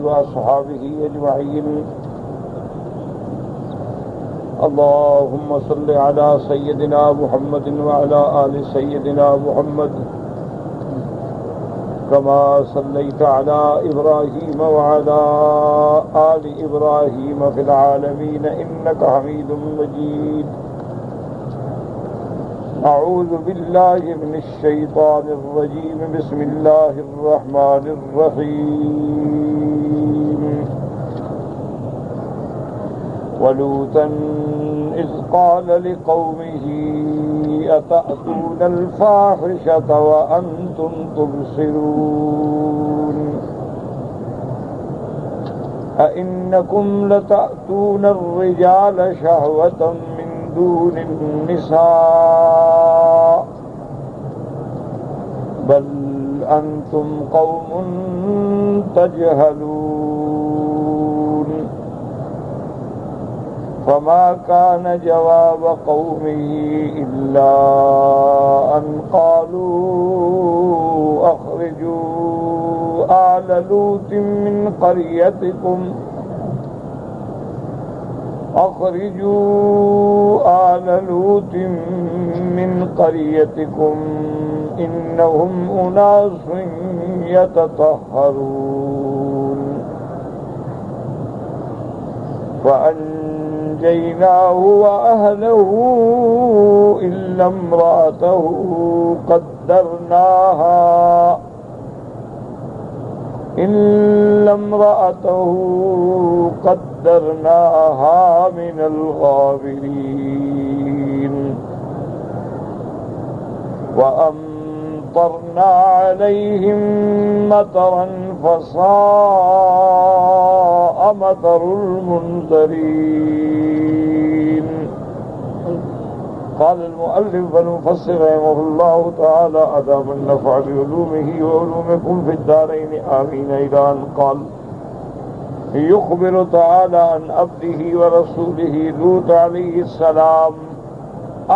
وأصحابه أجمعين. اللهم صل على سيدنا محمد وعلى آل سيدنا محمد كما صليت على إبراهيم وعلى آل إبراهيم في العالمين إنك حميد مجيد. أعوذ بالله من الشيطان الرجيم. بسم الله الرحمن الرحيم. ولوطا إذ قال لقومه أتأتون الفاحشة وأنتم تبصرون أئنكم لتأتون الرجال شهوة من دون النساء بل أنتم قوم تجهلون. فما كان جواب قومه إلا أن قالوا أخرجوا آل لوط من قريتكم إنهم أناس يتطهرون. فأنجيناه وأهله إلا امرأته قدرناها من الغابرين. وأمطرنا عليهم مطرا فساء مطر المنذرين. قال المؤلف والمفسر رحمه الله تعالى أدام النفع بعلومه وعلومكم في الدارين آمين. إلى أن قال يخبر تعالى عن عبده ورسوله لوط علیہ السلام.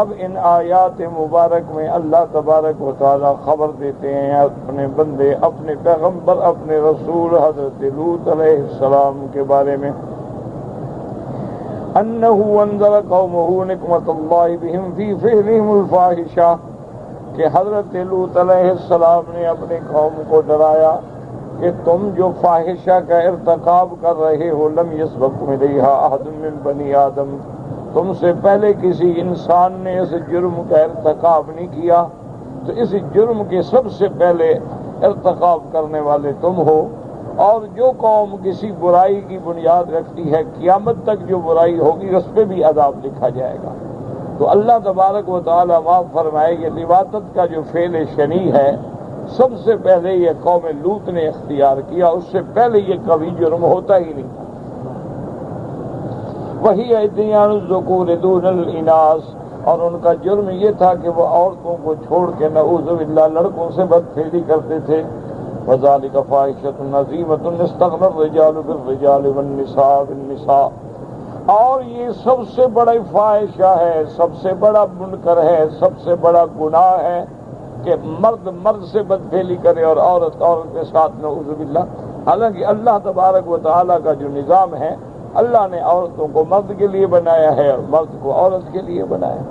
اب ان آیات مبارک میں اللہ تبارک و تعالی خبر دیتے ہیں اپنے بندے، اپنے پیغمبر، اپنے رسول حضرت لوط علیہ السلام کے بارے میں. انہ انذر قومہ نقمۃ اللہ بہم فی فعلہم الفاحشہ، کہ حضرت لوط علیہ السلام نے اپنی قوم کو ڈرایا کہ تم جو فاحشہ کا ارتکاب کر رہے ہو، لم یسبقکم الیہا احد من بنی آدم، تم سے پہلے کسی انسان نے اس جرم کا ارتکاب نہیں کیا، تو اس جرم کے سب سے پہلے ارتکاب کرنے والے تم ہو. اور جو قوم کسی برائی کی بنیاد رکھتی ہے، قیامت تک جو برائی ہوگی اس پہ بھی عذاب لکھا جائے گا. تو اللہ تبارک و تعالی معاف فرمائے، یہ لواطت کا جو فعل شنیع ہے سب سے پہلے یہ قوم لوط نے اختیار کیا، اس سے پہلے یہ کبھی جرم ہوتا ہی نہیں تھا. وہی اتیان الذکور دون الاناث، اور ان کا جرم یہ تھا کہ وہ عورتوں کو چھوڑ کے نعوذ باللہ لڑکوں سے بدفعلی کرتے تھے. وذالک فاحشۃ عظیمۃ استغنى الرجال بالرجال والنساء بالنساء، اور یہ سب سے بڑا فاحشہ ہے، سب سے بڑا منکر ہے، سب سے بڑا گناہ ہے کہ مرد مرد سے بدفعلی کرے اور عورت عورت کے ساتھ نعوذ باللہ. حالانکہ اللہ تبارک و تعالیٰ کا جو نظام ہے، اللہ نے عورتوں کو مرد کے لیے بنایا ہے اور مرد کو عورت کے لیے بنایا ہے.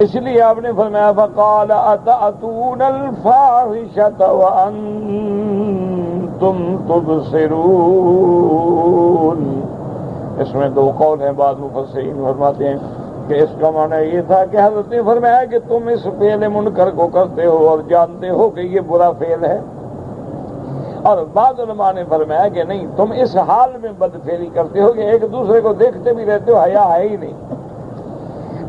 اس لیے آپ نے فرمایا فقال اتأتون الفاحشة وانتم تبصرون. اس میں دو قول ہیں، بعض مفسرین فرماتے ہیں کہ اس کا معنی یہ تھا کہ حضرت نے فرمایا کہ تم اس فعل منکر کو کرتے ہو اور جانتے ہو کہ یہ برا فعل ہے. اور بعض علماء نے فرمایا کہ نہیں، تم اس حال میں بدفعلی کرتے ہو کہ ایک دوسرے کو دیکھتے بھی رہتے ہو، حیا ہے ہی نہیں.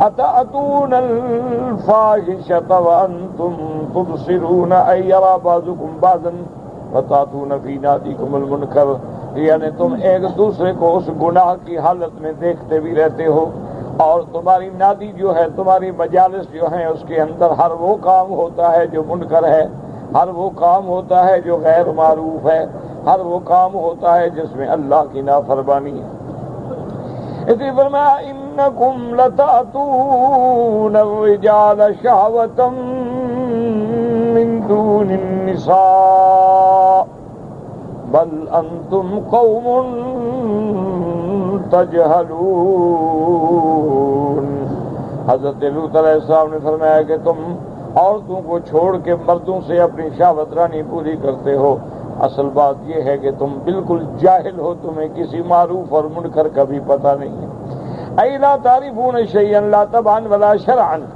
اتأتون الفاحشة وانتم تبصرون أن يرى بعضكم بعضا وتأتون في ناديكم المنکر، یعنی تم ایک دوسرے کو اس گناہ کی حالت میں دیکھتے بھی رہتے ہو، اور تمہاری نادی جو ہے، تمہاری مجالس جو ہیں، اس کے اندر ہر وہ کام ہوتا ہے جو منکر ہے، ہر وہ کام ہوتا ہے جو غیر معروف ہے، ہر وہ کام ہوتا ہے جس میں اللہ کی نافرمانی ہے. اسی فرمایا انکم لتأتون الرجال شہوة من دون النساء بل انتم قوم تجہلون۔ حضرت لوط علیہ السلام نے فرمایا کہ تم عورتوں کو چھوڑ کے مردوں سے اپنی شہوت رانی پوری کرتے ہو، اصل بات یہ ہے کہ تم بالکل جاہل ہو، تمہیں کسی معروف اور منکر کا بھی پتہ نہیں ہے۔ اَیْ لَا تَعْرِفُونَ شَيْئًا لَا طَبْعًا وَلَا شَرْعًا،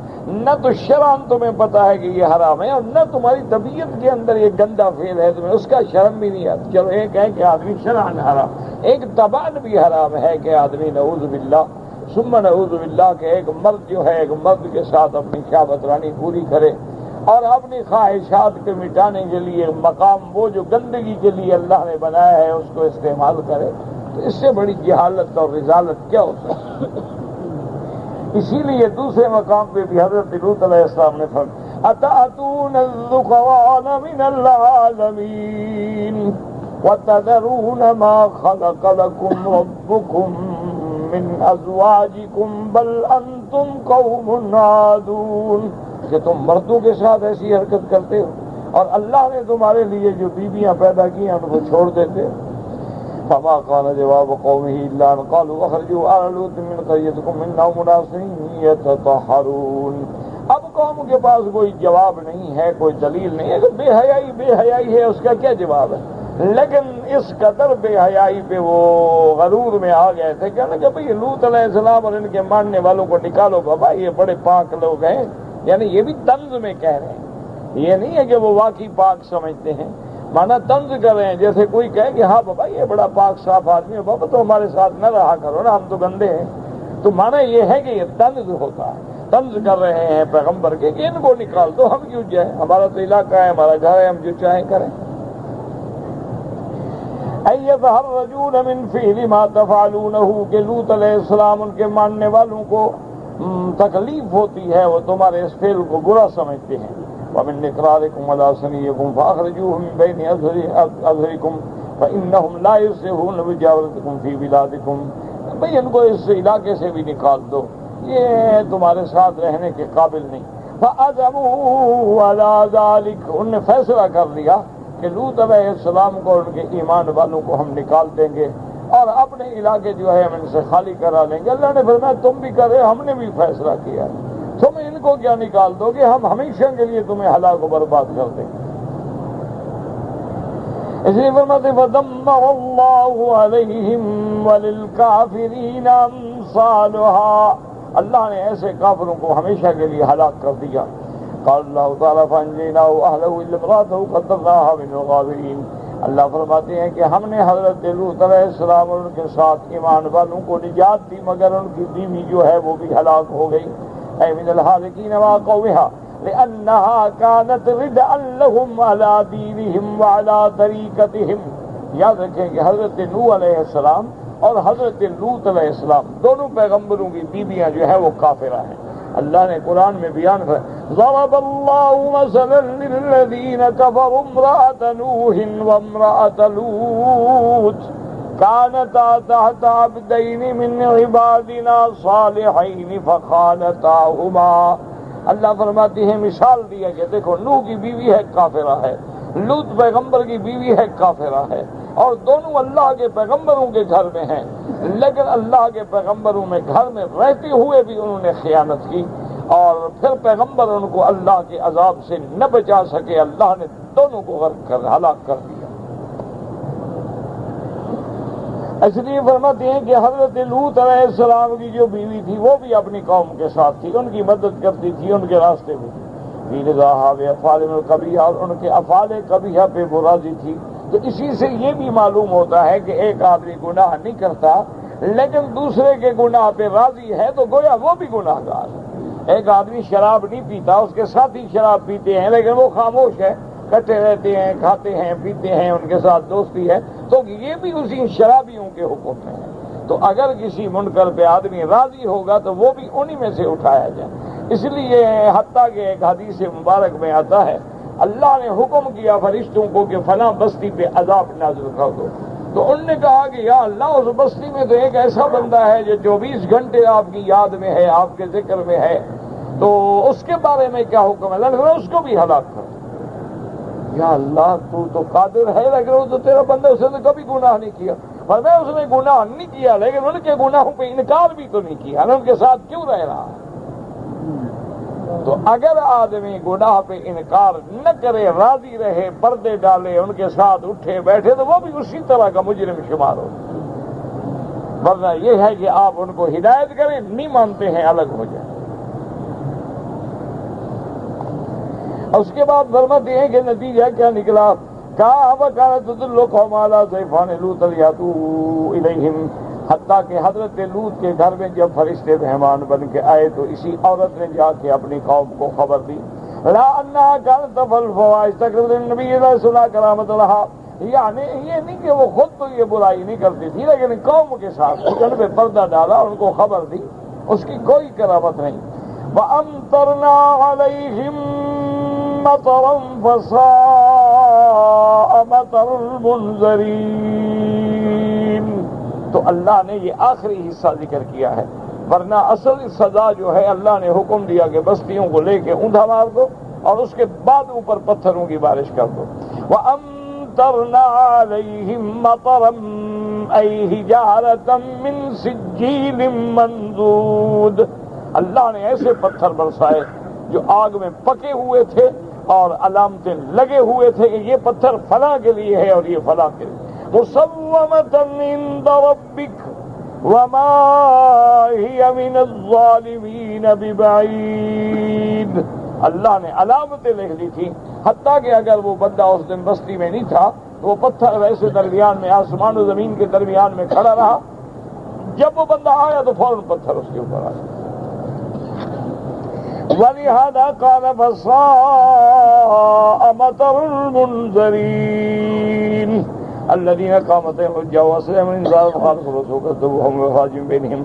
نہ تو شرعاً تمہیں پتہ ہے کہ یہ حرام ہے، اور نہ تمہاری طبیعت کے اندر یہ گندا فعل ہے، تمہیں اس کا شرم بھی نہیں آتا۔ چلو ایک ہے کہ آدمی شرعاً حرام، ایک طبعاً بھی حرام ہے کہ آدمی نعوذ باللہ ثم نعوذ باللہ کہ ایک مرد جو ہے ایک مرد کے ساتھ اپنی شہوت رانی پوری کرے اور اپنی خواہشات کے مٹانے کے لیے مقام وہ جو گندگی کے لیے اللہ نے بنایا ہے اس کو استعمال کرے، تو اس سے بڑی جہالت اور رذالت کیا ہو سکتی ہے؟ اسی لیے دوسرے مقام پہ بھی حضرت لوط علیہ السلام نے فرمایا اتأتون الذکران من العالمین وتذرون ما خلق لكم ربكم من ازواجکم بل انتم قوم عادون، کہ تم مردوں کے ساتھ ایسی حرکت کرتے ہو اور اللہ نے تمہارے لیے جو بیویاں پیدا کی ہیں ان کو چھوڑ دیتے ہو۔ فما كان جواب قومه الا ان قالوا اخرجوا آل لوط من قريتكم انهم اناس يتطهرون۔ اب قوم کے پاس کوئی جواب نہیں ہے، کوئی دلیل نہیں ہے، بے حیائی ہے، اس کا کیا جواب ہے؟ لیکن اس قدر بے حیائی پہ وہ غرور میں آ گئے تھے کہنا کہ بھئی لوط علیہ السلام اور ان کے ماننے والوں کو نکالو بابا، یہ بڑے پاک لوگ ہیں، یعنی یہ بھی طنز میں کہہ رہے ہیں، یہ نہیں ہے کہ وہ واقعی پاک سمجھتے ہیں، مانا طنز کر رہے ہیں، جیسے کوئی کہے کہ ہاں بابا یہ بڑا پاک صاف آدمی ہے، بابا تو ہمارے ساتھ نہ رہا کرو نا، ہم تو گندے ہیں۔ تو مانا یہ ہے کہ یہ طنز ہوتا ہے، طنز کر رہے ہیں پیغمبر کے کہ ان کو نکال دو، ہم کیوں جائیں، ہمارا تو علاقہ ہے، ہمارا گھر ہے، ہم جو چاہیں کریں۔ اَيَتَحَرَّجُونَ مِنْ فِعْلِ مَا تَفْعَلُونَهُ کہ لوط علیہ السلام ان کے ماننے والوں کو تکلیف ہوتی ہے، وہ تمہارے اس فعل کو برا سمجھتے ہیں۔ وَمِنْ إِقْرَارِكُمْ عَلَىٰ سَنِيِّكُمْ فَأَخْرِجُوهُمْ مِنْ بَيْنِ أَظْهُرِكُمْ فَإِنَّهُمْ لَا يُصْلِحُونَ بِمُجَاوَرَتِكُمْ فِي بِلَادِكُمْ، بھئی ان کو اس علاقے سے بھی نکال دو، یہ تمہارے ساتھ رہنے کے قابل نہیں۔ فَعَزَمُوا عَلَىٰ ذَلِكَ، انہوں نے فیصلہ کر لیا کہ لوط علیہ السلام کو اور ان کے ایمان والوں کو ہم نکال دیں گے اور اپنے علاقے جو ہے ہم ان سے خالی کرا لیں گے۔ اللہ نے فرمایا تم بھی کرے، ہم نے بھی فیصلہ کیا، تم ان کو کیا نکال دو گے، ہم ہمیشہ کے لیے تمہیں ہلاک و برباد کر دیں گے۔ اس لیے فرماتے فَدَمَّرَ اللَّهُ عَلَيْهِمْ وَلِلْكَافِرِينَ أَمْثَالُهَا، اللہ نے ایسے کافروں کو ہمیشہ کے لیے ہلاک کر دیا۔ قال اللہ تعالیٰ فَأَنْجَيْنَاهُ وَأَهْلَهُ إِلَّا امْرَأَتَهُ قَدَّرْنَاهَا مِنَ الْغَابِرِينَ، اللہ فرماتے ہیں کہ ہم نے حضرت لوط علیہ السلام اور ان کے ساتھ ایمان والوں کو نجات دی، مگر ان کی بیوی جو ہے وہ بھی ہلاک ہو گئی۔ اے من الحالکین مع قومها لأنها كانت ردءا لهم على دینهم وعلى طریقتهم۔ یاد رکھیں کہ حضرت نوح علیہ السلام اور حضرت لوط علیہ السلام دونوں پیغمبروں کی بیویاں جو ہے وہ کافرہ ہیں۔ اللہ نے قرآن میں بیان کیا ضرب اللہ مثلا للذین کفروا امرأة نوح وامرأة لوط كانتا تحت عبدین من عبادنا صالحین فخانتاہما۔ اللہ فرماتی ہے مثال دیا کہ دیکھو نوح کی بیوی ہے کافرہ ہے، لوط پیغمبر کی بیوی ہے کافرہ ہے، اور دونوں اللہ کے پیغمبروں کے گھر میں ہیں، لیکن اللہ کے پیغمبروں میں گھر میں رہتے ہوئے بھی انہوں نے خیانت کی، اور پھر پیغمبر ان کو اللہ کے عذاب سے نہ بچا سکے، اللہ نے دونوں کو غرق کر ہلاک کر دیا۔ اس لیے فرماتے ہیں کہ حضرت لوط علیہ السلام کی جو بیوی تھی وہ بھی اپنی قوم کے ساتھ تھی، ان کی مدد کرتی تھی، ان کے راستے میں افعال قبیحہ، اور ان کے افعال قبیحہ پہ وہ راضی تھی۔ تو اسی سے یہ بھی معلوم ہوتا ہے کہ ایک آدمی گناہ نہیں کرتا لیکن دوسرے کے گناہ پہ راضی ہے تو گویا وہ بھی گناہ گار ہے۔ ایک آدمی شراب نہیں پیتا، اس کے ساتھی شراب پیتے ہیں لیکن وہ خاموش ہے، کٹے رہتے ہیں، کھاتے ہیں، پیتے ہیں، ان کے ساتھ دوستی ہے، تو یہ بھی اسی شرابیوں کے حکم میں ہے۔ تو اگر کسی منکر پہ آدمی راضی ہوگا تو وہ بھی انہی میں سے اٹھایا جائے۔ اس لیے حتیٰ کہ ایک حدیث مبارک میں آتا ہے اللہ نے حکم کیا فرشتوں کو کہ فلاں بستی پہ عذاب نازل کر دو، تو انہوں نے کہا کہ یا اللہ اس بستی میں تو ایک ایسا بندہ ہے جو 24 گھنٹے آپ کی یاد میں ہے، آپ کے ذکر میں ہے، تو اس کے بارے میں کیا حکم ہے؟ اللہ نے کہا اس کو بھی ہلاک کر۔ یا اللہ تو قادر ہے، لیکن وہ تو تیرا بندہ، اس نے کبھی گناہ نہیں کیا۔ اور میں اس نے گناہ نہیں کیا، لیکن ان کے گناہوں پہ انکار بھی تو نہیں کیا، ان کے ساتھ کیوں رہ رہا؟ تو اگر آدمی گناہ پہ انکار نہ کرے، راضی رہے، پردے ڈالے، ان کے ساتھ اٹھے بیٹھے، تو وہ بھی اسی طرح کا مجرم شمار ہو۔ ورنہ یہ ہے کہ آپ ان کو ہدایت کریں، نہیں مانتے ہیں الگ ہو جائیں۔ اس کے بعد فرماتے ہیں کہ نتیجہ کیا نکلا؟ کہا وَكَانَتْ تَدُلُّ قَوْمَ عَلَىٰ ضَيْفَانِ لُوطٍ لِيَأْتُوا إِلَيْهِمْ، حتیٰ کہ حضرت لوط کے گھر میں جب فرشتے مہمان بن کے آئے تو اسی عورت نے جا کے اپنی قوم کو خبر دی۔ لا أنها كانت تفعل الفواحش تقرب النبي صلی اللہ علیہ وسلم کرامۃ لها، یعنی یہ نہیں کہ وہ خود تو یہ برائی نہیں کرتی تھی، لیکن قوم کے ساتھ ان پہ پردہ ڈالا، ان کو خبر دی، اس کی کوئی کرامت نہیں۔ وَأَمْطَرْنَا عَلَيْهِمْ مَطَرًا فَسَاءَ مَطَرُ الْمُنذَرِينَ۔ تو اللہ نے یہ آخری حصہ ذکر کیا ہے، ورنہ اصل سزا جو ہے اللہ نے حکم دیا کہ بستیوں کو لے کے اوندا مار دو اور اس کے بعد اوپر پتھروں کی بارش کر دو۔ وَأَمْطَرْنَا عَلَيْهِمْ مَطَرًا أَيْ حِجَارَةً مِّن سِجِّيلٍ مَّنضُودٍ، اللہ نے ایسے پتھر برسائے جو آگ میں پکے ہوئے تھے اور علامتیں لگے ہوئے تھے کہ یہ پتھر فلاں کے لیے ہے اور یہ فلاں کے لیے۔ مُصَوَّمَةً عِندَ رَبِّكَ وَمَا هِيَ مِنَ الظَّالِمِينَ بِبَعِيدٍ، اللہ نے علامتیں لکھ دی تھی، حتیٰ کہ اگر وہ بندہ اس دن بستی میں نہیں تھا تو وہ پتھر ویسے درمیان میں، آسمان و زمین کے درمیان میں کھڑا رہا، جب وہ بندہ آیا تو فوراً پتھر اس کے اوپر آیا۔ وَلِهَذَا قَالَ فَسَاءَ مَطَرُ الْمُنذَرِينَ الَّذِينَ قَامَتْ الْحُجَّةُ وَأَسْلَمُوا الْإِنذَارَ وَخَالَفُوا الرَّسُولَ كَذَّبُوهُمْ وَخَرَجُوا مِنْ بَيْنِهِمْ،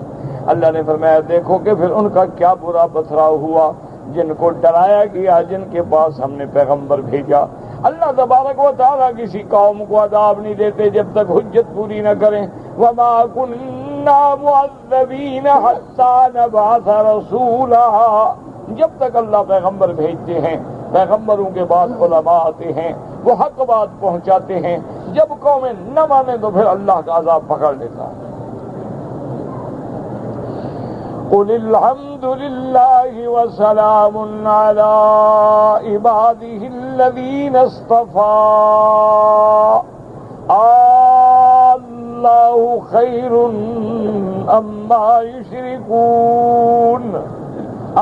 اللہ نے فرمایا دیکھو کہ پھر ان کا کیا برا پتھراؤ ہوا، جن کو ڈرایا گیا، جن کے پاس ہم نے پیغمبر بھیجا۔ اللہ تبارک و تعالیٰ کسی قوم کو عذاب نہیں دیتے جب تک حجت پوری نہ کریں۔ وَمَا كُنَّا مُعَذِّبِينَ حَتَّىٰ نَبْعَثَ رَسُولًا، جب تک اللہ پیغمبر بھیجتے ہیں، پیغمبروں کے بعد علماء آتے ہیں، وہ حق بات پہنچاتے ہیں، جب قومیں نہ مانیں تو پھر اللہ کا عذاب پکڑ لیتا ہے۔ قُلِ الْحَمْدُ لِلَّهِ وَسَلَامٌ عَلَىٰ عِبَادِهِ الَّذِينَ اصْطَفَىٰ اللَّهُ خَيْرٌ أَمَّا يُشْرِكُونَ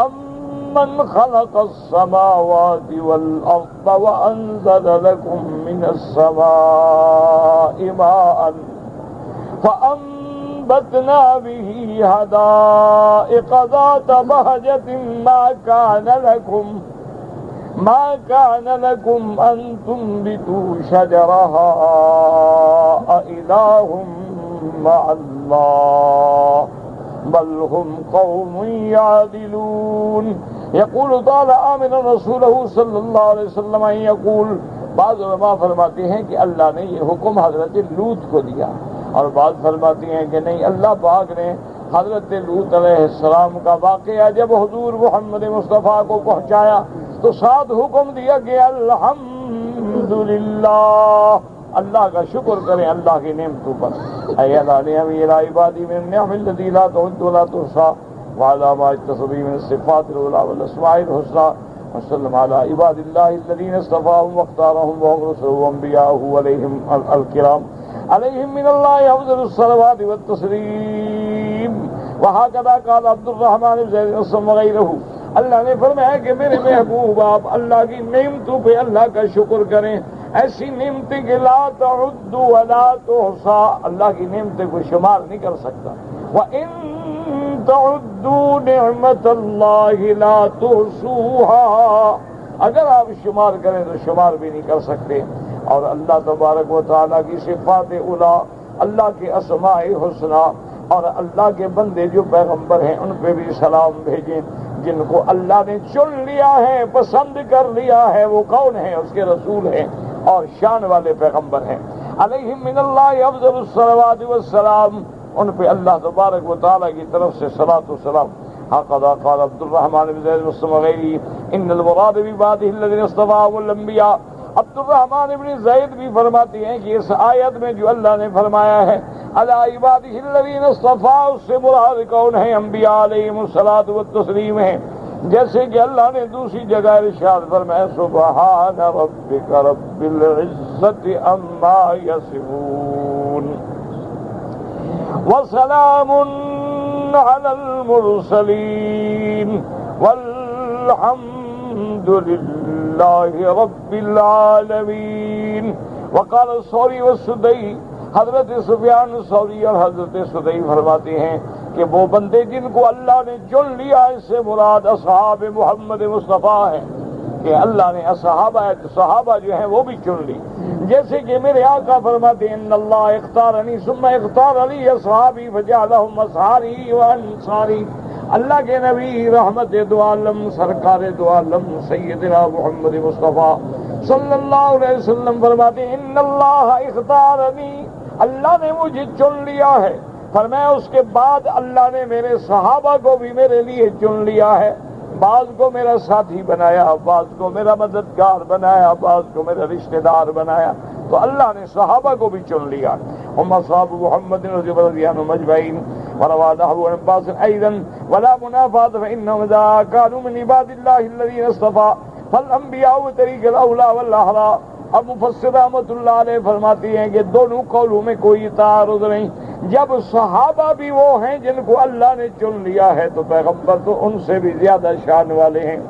أَمَّنْ خَلَقَ السَّمَاوَاتِ وَالْأَرْضَ وَأَنزَلَ لَكُم مِّنَ السَّمَاءِ مَاءً فَأَنبَتْنَا بِهِ حَدَائِقَ ذَاتَ بَهْجَةٍ ما كان لكم أن تنبتوا شجرها أإله مع الله بل هم قوم يعدلون۔ يقول تعالى آمنا رسوله صلی اللہ علیہ وسلم ان يقول، بعض علماء فرماتے ہیں کہ اللہ نے یہ حکم حضرت لوط کو دیا، اور بعض فرماتے ہیں کہ نہیں، اللہ پاک نے حضرت لوط علیہ السلام کا واقعہ جب حضور محمد مصطفیٰ کو پہنچایا تو ساتھ حکم دیا کہ الحمدللہ، اللہ کا شکر کریں اللہ کی نعمتوں پر۔ اے اللہ میرا عبادی من النعم التي لا تعد ولا تحصى وعلى ما اتصف به من الصفات العلى والاسماء الحسنى وسلم على عباد الله الذين اصطفاهم واختارهم وهم رسله وانبياؤه عليهم الكرام عليهم من الله افضل الصلوات والتسليم۔ وهكذا قال عبد الرحمن بن زيد وغيره، اللہ نے فرمایا کہ میرے محبوب آپ اللہ کی نعمتوں پہ اللہ کا شکر کریں، ایسی نعمتیں کہ لا تعد ولا تحصى، اللہ کی نعمتیں کو شمار نہیں کر سکتا۔ وَإِن تَعُدُّوا نِعْمَةَ اللَّهِ لَا تُحْصُوهَا، اگر آپ شمار کریں تو شمار بھی نہیں کر سکتے۔ اور اللہ تبارک و تعالیٰ کی صفات اولا، اللہ کے اسماء حسنہ اور اللہ کے بندے جو پیغمبر ہیں ان پہ بھی سلام بھیجیں، جن کو اللہ نے چن لیا ہے، پسند کر لیا ہے، وہ کون ہیں؟ اس کے رسول ہیں اور شان والے پیغمبر ہیں۔ علیہم من اللہ افضل الصلوات والسلام، ان پہ اللہ تبارک و تعالیٰ کی طرف سے صلاۃ و سلام۔ هكذا قال عبد الرحمن بن زید السمغیری ان المراد بعباده الذين اصطفاهم الانبیاء۔ عبد الرحمن بن زید بھی فرماتے ہیں کہ اس آیت میں جو اللہ نے فرمایا ہے علی عباده الذين اصطفى، اس سے مراد کون ہے؟ انبیاء علیہم الصلاۃ والتسلیم ہے، جیسے کہ اللہ نے دوسری جگہ ارشاد فرمایا سبحان ربک رب العزت عما یصفون وسلام علی المرسلین والحمد للہ رب العالمین۔ وقال الثوری والسدی، حضرت سفیان ثوری اور حضرت سدی فرماتے ہیں کہ وہ بندے جن کو اللہ نے چن لیا، اس سے مراد اصحاب محمد مصطفیٰ ہیں، کہ اللہ نے صحابہ جو ہیں وہ بھی چن لی، جیسے کہ میرے آقا فرماتے ہیں ان اللہ اختارنی ثم اختار علی اصحابی فجعلہم اصحاری وانصاری۔ اللہ کے نبی رحمت دو عالم سرکار دو عالم سیدنا محمد مصطفیٰ صلی اللہ علیہ وسلم فرماتے ہیں ان اللہ اختارنی، اللہ نے مجھے چن لیا ہے، فرمایا اس کے بعد اللہ نے میرے صحابہ کو بھی میرے لیے چن لیا ہے، بعض کو میرا ساتھی بنایا، بعض کو میرا مددگار بنایا، بعض کو میرا رشتہ دار بنایا، تو اللہ نے صحابہ کو بھی چن لیا۔ ہم اصحاب محمد رضی اللہ عنہم اجمعین وروى نحو عن عباس ايضا ولا منافات فانهم اذا كانوا من عباد الله الذين اصطفى فالانبیاء بطریق الاولی والاحرى۔ اب مفسر رحمۃ اللہ علیہ فرماتی ہیں کہ دونوں قولوں میں کوئی تعارض نہیں، جب صحابہ بھی وہ ہیں جن کو اللہ نے چن لیا ہے تو پیغمبر تو ان سے بھی زیادہ شان والے ہیں۔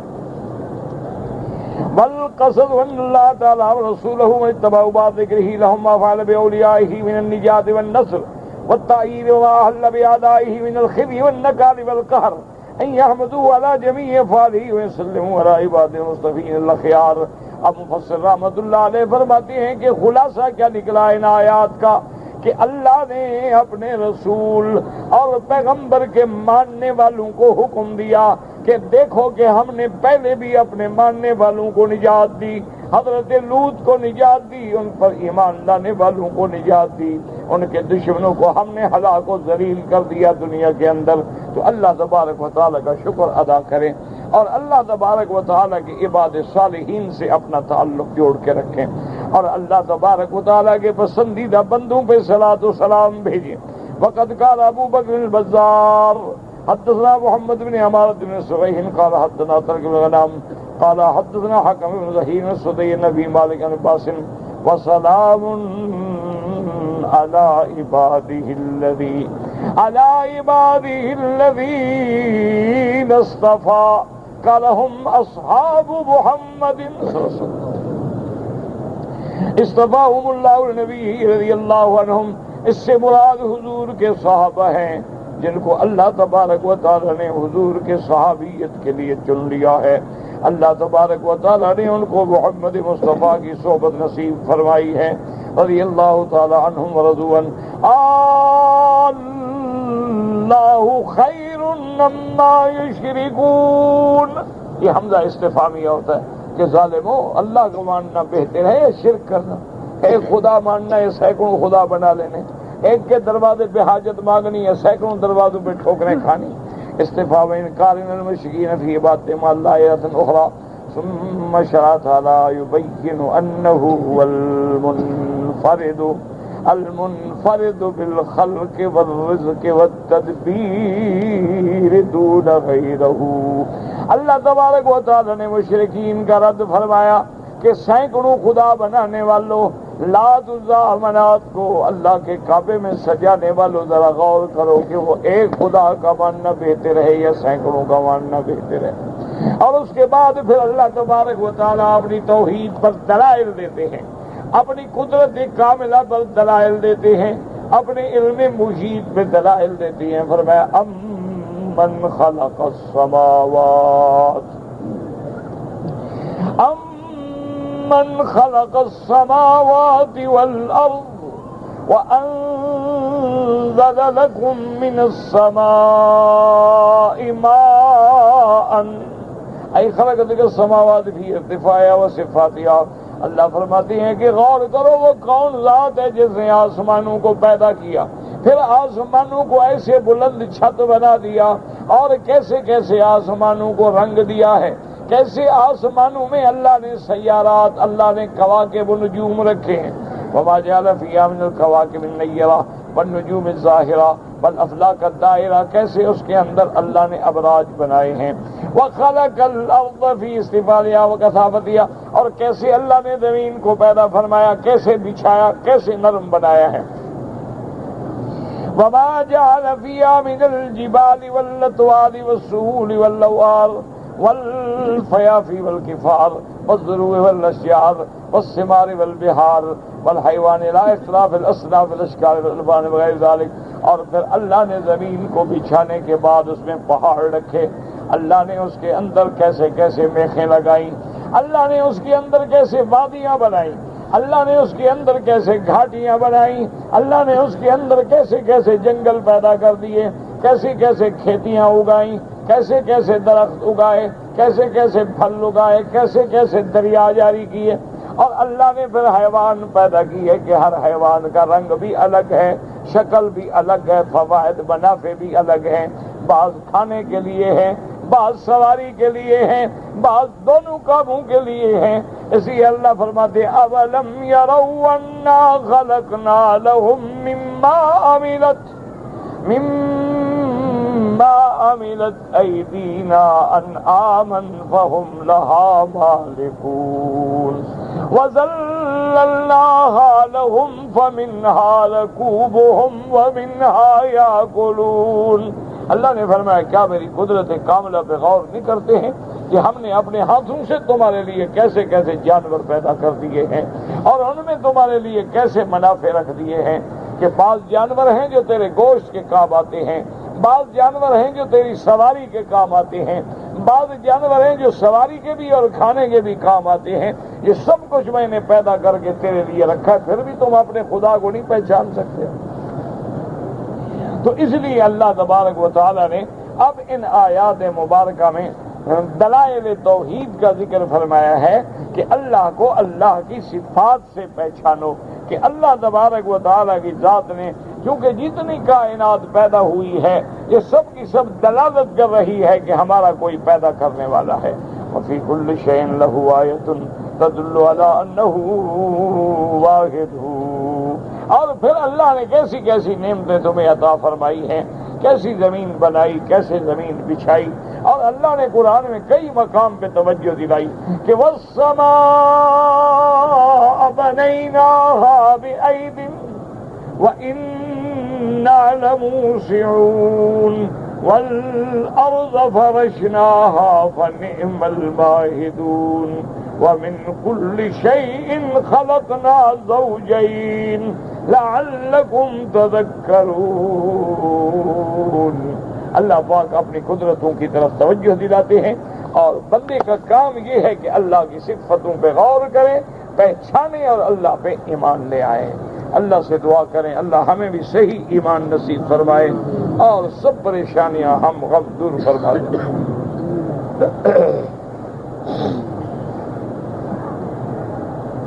والقصد ان اللہ تعالی ورسولہ اتبعوا بعد ذکرہ لهم ما فعل باولیائہ من النجاة والنصر والتأیید وما احل باعدائہ من الخزي والنکال والقہر ان یحمدوا علی جمیع افعالہ ویسلموا علی عباد المصطفین الاخیار۔ اب مفسر رحمۃ اللہ علیہ فرماتے ہیں کہ خلاصہ کیا نکلا ان آیات کا کہ اللہ نے اپنے رسول اور پیغمبر کے ماننے والوں کو حکم دیا کہ دیکھو کہ ہم نے پہلے بھی اپنے ماننے والوں کو نجات دی، حضرت لوط کو نجات دی، ان پر ایمان لانے والوں کو نجات دی، ان کے دشمنوں کو ہم نے ہلاک و ذلیل کر دیا دنیا کے اندر۔ تو اللہ تبارک و تعالیٰ کا شکر ادا کریں اور اللہ تبارک و تعالیٰ کے عباد صالحین سے اپنا تعلق جوڑ کے رکھیں اور اللہ تبارک و تعالیٰ کے پسندیدہ بندوں پہ صلاۃ و سلام بھیجیں۔ وقد قال ابو بکر البزار حدثنا محمد بن عمارة بن سعيد قال حدثنا طارق بن غنام قال حدثنا حكم بن زهير السدي النبي مالك بن عباس وسلام على عباده الذين اصطفى قال هم اصحاب محمد صلى الله عليه وسلم اصطفاهم الله النبي رضی اللہ عنہم۔ اس سے مراد حضور کے صحابہ ہیں جن کو اللہ تبارک و تعالیٰ نے حضور کے صحابیت کے لیے چن لیا ہے۔ اللہ تبارک و تعالیٰ نے ان کو محمد مصطفیٰ کی صحبت نصیب فرمائی ہے رضی اللہ تعالیٰ عنہم ورضوا عنہ۔ اللہ خیر مما یشرکون، یہ حمزہ استفہامیہ ہوتا ہے کہ ظالموں اللہ کو ماننا بہتر ہے یا شرک کرنا؟ ایک خدا ماننا ہے سینکڑوں خدا بنا لینے، ایک کے دروازے پہ حاجت مانگنی ہے سینکڑوں دروازوں پہ ٹھوکریں کھانی۔ استفہام انکار المشرکین فی بات ما لا آیات اخرى ثم شرع تعالی یبین انہ هو المنفرد بالخلق والرزق والتدبیر دون غیرہ۔ اللہ تبارک و تعالی نے مشرکین کا رد فرمایا کہ سینکڑوں خدا بنانے والوں لات عزا منات کو اللہ کے کعبے میں سجانے والوں ذرا غور کرو کہ وہ ایک خدا کا ماننا بہتر ہے یا سینکڑوں کا ماننا بہتر ہے۔ اور اس کے بعد پھر اللہ تبارک و تعالیٰ اپنی توحید پر دلائل دیتے ہیں، اپنی قدرت کاملہ پر دلائل دیتے ہیں، اپنے علم محیط پہ دلائل دیتے ہیں۔ فرمایا امن خلق السماوات من خلق السماوات والأرض وأنزل لكم من السماء ماء ای خلقت السماوات فی ارتفاعها و صفاتها، اللہ فرماتے ہیں کہ غور کرو وہ کون ذات ہے جس نے آسمانوں کو پیدا کیا، پھر آسمانوں کو ایسے بلند چھت بنا دیا، اور کیسے کیسے آسمانوں کو رنگ دیا ہے، کیسے آسمانوں میں اللہ نے سیارات، اللہ نے کواکب و نجوم رکھے ہیں۔ وما جعل فیہا من الکواکب النیرہ والنجوم الظاہرہ والافلاک الدائرہ، کیسے اس کے اندر اللہ نے ابراج بنائے ہیں۔ وخلق الارض فی استفالها وکثافتها، اور کیسے اللہ نے زمین کو پیدا فرمایا، کیسے بچھایا، کیسے نرم بنایا ہے۔ وما جعل فيها من الجبال والأطوال والسهول واللوار والفيافي والكفار والزروع والأشجار والثمار والبحار والحيوان لا اختلاف الأصناف والأشكال والألوان وغير ذلك، اور پھر اللہ نے زمین کو بچھانے کے بعد اس میں پہاڑ رکھے، اللہ نے اس کے اندر کیسے کیسے میخیں لگائیں، اللہ نے اس کے اندر کیسے وادیاں بنائیں، اللہ نے اس کے اندر کیسے گھاٹیاں بنائیں، اللہ نے اس کے اندر کیسے کیسے جنگل پیدا کر دیے، کیسے کیسے کھیتیاں اگائیں، کیسے کیسے درخت اگائے، کیسے کیسے پھل اگائے، کیسے کیسے دریا جاری کیے، اور اللہ نے پھر حیوان پیدا کیے کہ ہر حیوان کا رنگ بھی الگ ہے، شکل بھی الگ ہے، فوائد منافع بھی الگ ہیں، بعض کھانے کے لیے ہیں، بعض سواری کے لیے ہیں، بعض دونوں کاموں کے لیے ہیں۔ اسی اللہ فرماتے اولم یروا انا خلقنا لهم مما عملت ایدینا انعاما فهم لها مالکون وذللناها لهم فمنها ركوبهم ومنها يأكلون۔ اللہ نے فرمایا کیا میری قدرت کاملہ پہ غور نہیں کرتے ہیں کہ ہم نے اپنے ہاتھوں سے تمہارے لیے کیسے کیسے جانور پیدا کر دیے ہیں، اور ان میں تمہارے لیے کیسے منافع رکھ دیے ہیں، کہ بعض جانور ہیں جو تیرے گوشت کے کام آتے ہیں، بعض جانور ہیں جو تیری سواری کے کام آتے ہیں، بعض جانور ہیں جو سواری کے بھی اور کھانے کے بھی کام آتے ہیں۔ یہ سب کچھ میں نے پیدا کر کے تیرے لیے رکھا ہے، پھر بھی تم اپنے خدا کو نہیں پہچان سکتے۔ تو اس لیے اللہ تبارک و تعالی نے اب ان آیات مبارکہ میں دلائل توحید کا ذکر فرمایا ہے کہ اللہ کو اللہ کی صفات سے پہچانو، کہ اللہ تبارک و تعالی کی ذات نے کیونکہ جتنی کائنات پیدا ہوئی ہے یہ سب کی سب دلالت کر رہی ہے کہ ہمارا کوئی پیدا کرنے والا ہے۔ وفی کل شیء لہ آیۃ تدل علی انہ واحد۔ اور پھر اللہ نے کیسی کیسی نعمتیں تمہیں عطا فرمائی ہیں، کیسی زمین بنائی، کیسے زمین بچھائی، اور اللہ نے قرآن میں کئی مقام پہ توجہ دلائی کہ والسماء بنیناها بأید وإنا لموسعون والأرض فرشناها فنعم الماهدون ومن كل شيء خلقنا زوجين لعلكم تذكرون۔ اللہ پاک اپنی قدرتوں کی طرف توجہ دلاتے ہیں، اور بندے کا کام یہ ہے کہ اللہ کی صفتوں پہ غور کریں، پہچانے اور اللہ پہ ایمان لے آئیں۔ اللہ سے دعا کریں اللہ ہمیں بھی صحیح ایمان نصیب فرمائے اور سب پریشانیاں ہم غم دور فرما دیں۔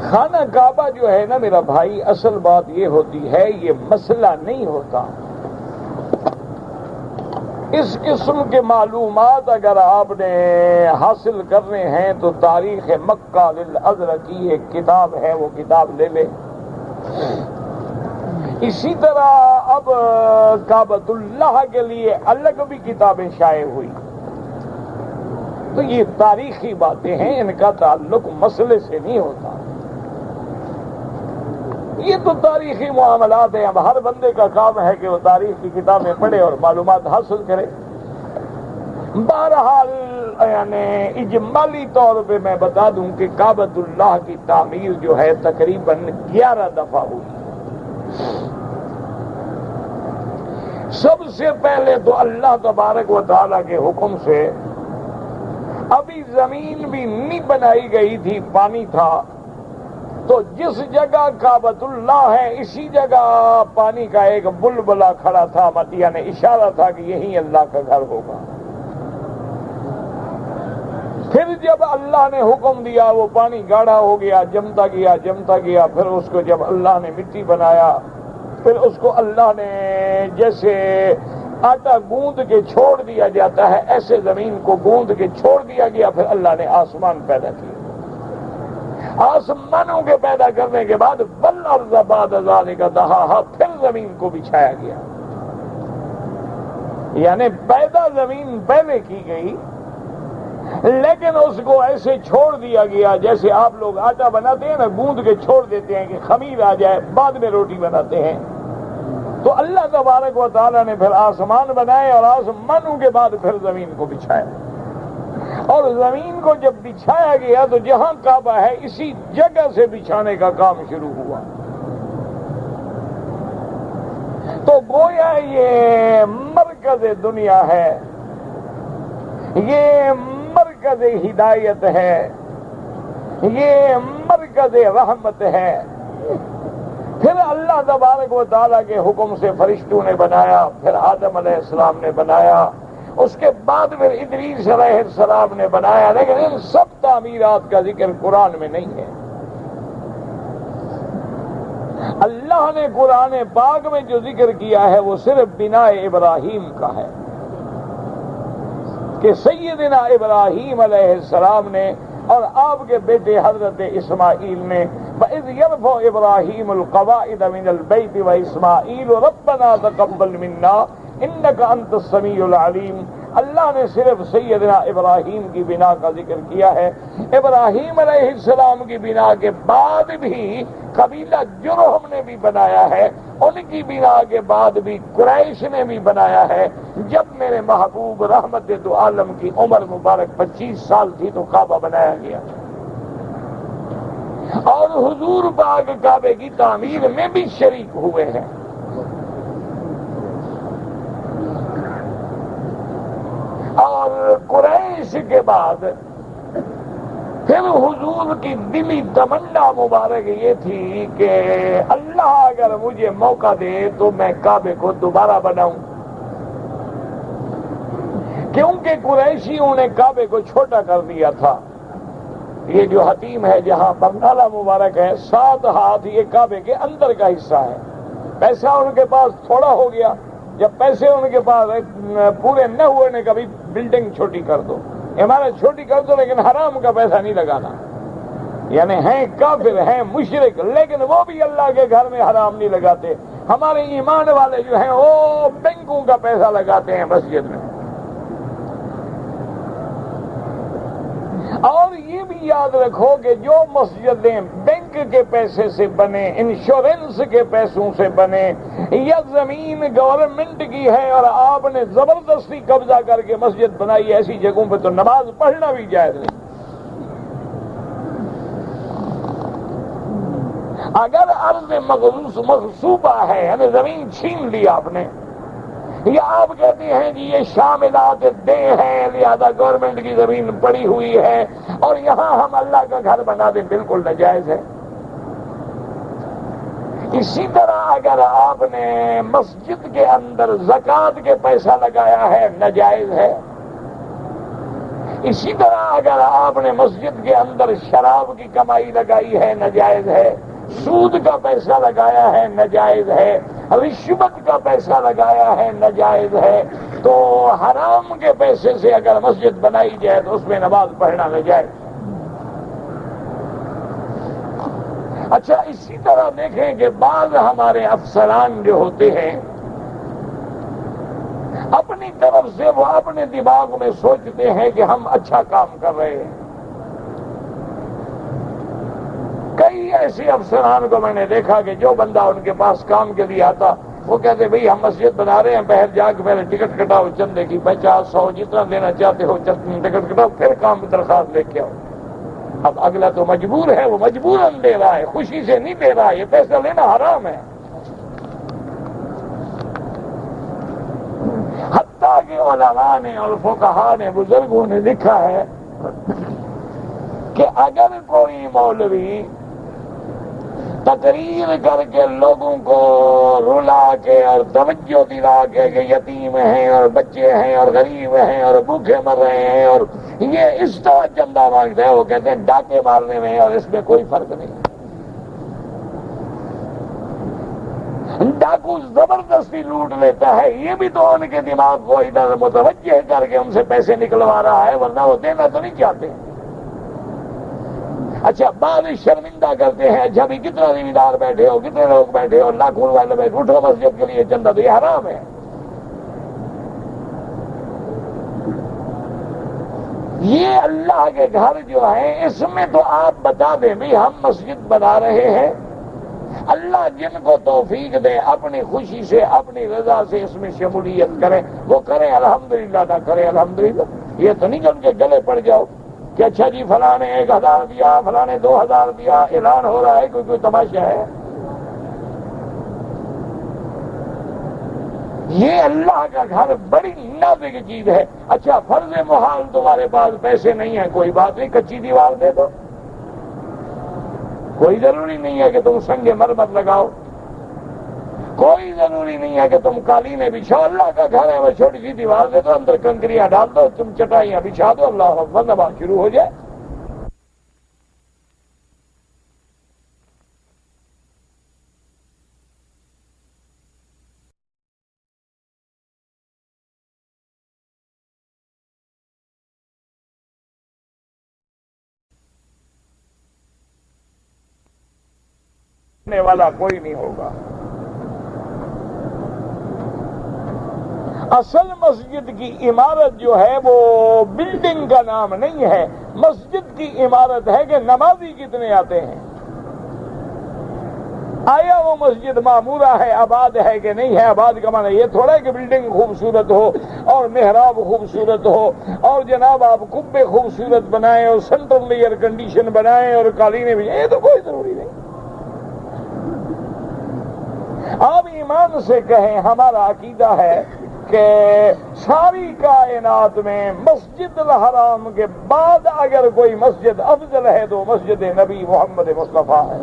خانہ کعبہ جو ہے نا میرا بھائی، اصل بات یہ ہوتی ہے، یہ مسئلہ نہیں ہوتا۔ اس قسم کے معلومات اگر آپ نے حاصل کرنے ہیں تو تاریخ مکہ للازرق کی ایک کتاب ہے، وہ کتاب لے لے۔ اسی طرح اب کعبۃ اللہ کے لیے الگ بھی کتابیں شائع ہوئی، تو یہ تاریخی باتیں ہیں، ان کا تعلق مسئلے سے نہیں ہوتا۔ یہ تو تاریخی معاملات ہیں، اب ہر بندے کا کام ہے کہ وہ تاریخ کی کتابیں پڑھے اور معلومات حاصل کرے۔ بہرحال یعنی اجمالی طور پہ میں بتا دوں کہ کعبۃ اللہ کی تعمیر جو ہے تقریباً 11 دفعہ ہوئی۔ سب سے پہلے تو اللہ تبارک و تعالیٰ کے حکم سے ابھی زمین بھی نہیں بنائی گئی تھی، پانی تھا، تو جس جگہ کعبۃ اللہ ہے اسی جگہ پانی کا ایک بلبلا کھڑا تھا، یعنی اشارہ تھا کہ یہی اللہ کا گھر ہوگا۔ پھر جب اللہ نے حکم دیا وہ پانی گاڑھا ہو گیا، جمتا گیا، پھر اس کو جب اللہ نے مٹی بنایا، پھر اس کو اللہ نے جیسے آٹا گوندھ کے چھوڑ دیا جاتا ہے ایسے زمین کو گوندھ کے چھوڑ دیا گیا، پھر اللہ نے آسمان پیدا کیا۔ آسمانوں کے پیدا کرنے کے بعد والارض بعد ذالک دحاہا، پھر زمین کو بچھایا گیا، یعنی پیدا زمین پہلے کی گئی لیکن اس کو ایسے چھوڑ دیا گیا جیسے آپ لوگ آٹا بناتے ہیں نا، گوندھ کے چھوڑ دیتے ہیں کہ خمیر آ جائے، بعد میں روٹی بناتے ہیں۔ تو اللہ تبارک و تعالیٰ نے پھر آسمان بنائے اور آسمانوں کے بعد پھر زمین کو بچھایا، اور زمین کو جب بچھایا گیا تو جہاں کعبہ ہے اسی جگہ سے بچھانے کا کام شروع ہوا۔ تو گویا یہ مرکز دنیا ہے، یہ مرکز ہدایت ہے، یہ مرکز رحمت ہے۔ پھر اللہ تبارک و تعالیٰ کے حکم سے فرشتوں نے بنایا، پھر آدم علیہ السلام نے بنایا، اس کے بعد پھر ادریس علیہ السلام نے بنایا، لیکن ان سب تعمیرات کا ذکر قرآن میں نہیں ہے۔ اللہ نے قرآن پاک میں جو ذکر کیا ہے وہ صرف بنا ابراہیم کا ہے، کہ سیدنا ابراہیم علیہ السلام نے اور آپ کے بیٹے حضرت اسماعیل نے وَإِذْ يَرْفَعُ إِبْرَاهِيمُ الْقَوَاعِدَ مِنَ الْبَيْتِ وَإِسْمَاعِيلُ رَبَّنَا تَقَبَّلْ مِنَّا إِنَّكَ أَنْتَ السَّمِيعُ الْعَلِيمُ۔ اللہ نے صرف سیدنا ابراہیم کی بنا کا ذکر کیا ہے۔ ابراہیم علیہ السلام کی بنا کے بعد بھی قبیلہ جرہم نے بھی بنایا ہے، ان کی بنا کے بعد بھی قریش نے بھی بنایا ہے۔ جب میرے محبوب رحمت دو عالم کی عمر مبارک 25 سال تھی تو کعبہ بنایا گیا، اور حضور پاک کعبے کی تعمیر میں بھی شریک ہوئے ہیں۔ اور قریش کے بعد پھر حضور کی دلی تمنا مبارک یہ تھی کہ اللہ اگر مجھے موقع دے تو میں کعبے کو دوبارہ بناؤں، کیونکہ قریشیوں نے کعبے کو چھوٹا کر دیا تھا۔ یہ جو حتیم ہے جہاں برنالہ مبارک ہے 7 ہاتھ، یہ کعبے کے اندر کا حصہ ہے۔ پیسہ ان کے پاس تھوڑا ہو گیا، جب پیسے ان کے پاس پورے نہ ہوئے نے کبھی بلڈنگ چھوٹی کر دو، عمارت چھوٹی کر دو، لیکن حرام کا پیسہ نہیں لگانا۔ یعنی ہیں کافر، ہیں مشرک، لیکن وہ بھی اللہ کے گھر میں حرام نہیں لگاتے۔ ہمارے ایمان والے جو ہیں وہ بینکوں کا پیسہ لگاتے ہیں مسجد میں۔ اور یہ بھی یاد رکھو کہ جو مسجدیں بینک کے پیسے سے بنے، انشورنس کے پیسوں سے بنے، یا زمین گورنمنٹ کی ہے اور آپ نے زبردستی قبضہ کر کے مسجد بنائی، ایسی جگہوں پہ تو نماز پڑھنا بھی جائز نہیں۔ اگر ارض مغصوبہ ہے، یعنی زمین چھین لی آپ نے، یا آپ کہتے ہیں کہ یہ شاملات دے ہیں لہذا گورنمنٹ کی زمین پڑی ہوئی ہے اور یہاں ہم اللہ کا گھر بنا دیں، بالکل ناجائز ہے۔ اسی طرح اگر آپ نے مسجد کے اندر زکوٰۃ کے پیسہ لگایا ہے، ناجائز ہے۔ اسی طرح اگر آپ نے مسجد کے اندر شراب کی کمائی لگائی ہے، ناجائز ہے۔ سود کا پیسہ لگایا ہے، ناجائز ہے۔ رشوت کا پیسہ لگایا ہے، ناجائز ہے۔ تو حرام کے پیسے سے اگر مسجد بنائی جائے تو اس میں نماز پڑھنا ناجائز۔ اچھا، اسی طرح دیکھیں کہ بعض ہمارے افسران جو ہوتے ہیں اپنی طرف سے وہ اپنے دماغ میں سوچتے ہیں کہ ہم اچھا کام کر رہے ہیں۔ کئی ایسے افسران کو میں نے دیکھا کہ جو بندہ ان کے پاس کام کے لیے آتا وہ کہتے بھئی ہم مسجد بنا رہے ہیں، باہر جا کے پہلے ٹکٹ کٹاؤ چندے کی 50 100 جتنا دینا چاہتے ہو ٹکٹ کٹاؤ، پھر کام کی درخواست لے کے آؤ۔ اب اگلا تو مجبور ہے، وہ مجبوراً دے رہا ہے، خوشی سے نہیں دے رہا، یہ پیسہ لینا حرام ہے۔ حتیٰ کہ علماء نے اور فقہاء نے، بزرگوں نے لکھا ہے کہ اگر کوئی مولوی تقریر کر کے لوگوں کو رلا کے اور توجہ دلا کے کہ یتیم ہیں اور بچے ہیں اور غریب ہیں اور بھوکے مر رہے ہیں، اور یہ اس طرح چندہ مانگتے ہیں، وہ کہتے ہیں ڈاکے مارنے میں اور اس میں کوئی فرق نہیں۔ ڈاکو زبردستی لوٹ لیتا ہے، یہ بھی تو ان کے دماغ کو ادھر متوجہ کر کے ان سے پیسے نکلوا رہا ہے، ورنہ وہ دینا تو نہیں چاہتے۔ اچھا بعض شرمندہ کرتے ہیں، اچھا بھی کتنا ذمہ دار بیٹھے ہو، کتنے لوگ بیٹھے ہو، لاکھوں والے بیٹھے، اٹھو مسجد کے لیے چندہ، تو یہ حرام ہے۔ یہ اللہ کے گھر جو ہے اس میں تو آپ بتا دیں بھی ہم مسجد بنا رہے ہیں، اللہ جن کو توفیق دے اپنی خوشی سے اپنی رضا سے اس میں شمولیت کریں، وہ کریں الحمدللہ، نہ کریں الحمدللہ۔ یہ تو نہیں کہ ان کے گلے پڑ جاؤ کہ اچھا جی فلاں نے 1000 دیا، فلاں نے 2000 دیا، اعلان ہو رہا ہے، کوئی تماشا ہے؟ یہ اللہ کا گھر بڑی نازک چیز ہے۔ اچھا فرض محال تمہارے پاس پیسے نہیں ہیں، کوئی بات نہیں، کچی دیوار دے دو، کوئی ضروری نہیں ہے کہ تم سنگ مرمر لگاؤ، کوئی ضروری نہیں ہے کہ تم قالینیں بچھاؤ، اللہ کا گھر ہے، وہ چھوٹی سی دیوار دے دو، اندر کنکریاں ڈال دو، تم چٹائیاں بچھا دو، اللہ اکبر، نماز شروع ہو جائے۔ والا کوئی نہیں ہوگا۔ اصل مسجد کی عمارت جو ہے وہ بلڈنگ کا نام نہیں ہے، مسجد کی عمارت ہے کہ نمازی کتنے آتے ہیں، آیا وہ مسجد معمورہ ہے، آباد ہے کہ نہیں ہے۔ آباد کا معنی یہ تھوڑا ہے کہ بلڈنگ خوبصورت ہو اور محراب خوبصورت ہو اور جناب آپ کبے خوبصورت بنائیں اور سینٹرل ایئر کنڈیشن بنائیں اور قالینیں بھی، یہ تو کوئی ضروری نہیں۔ آپ ایمان سے کہیں ہمارا عقیدہ ہے کہ ساری کائنات میں مسجد الحرام کے بعد اگر کوئی مسجد افضل ہے تو مسجد نبی محمد مصطفیٰ ہے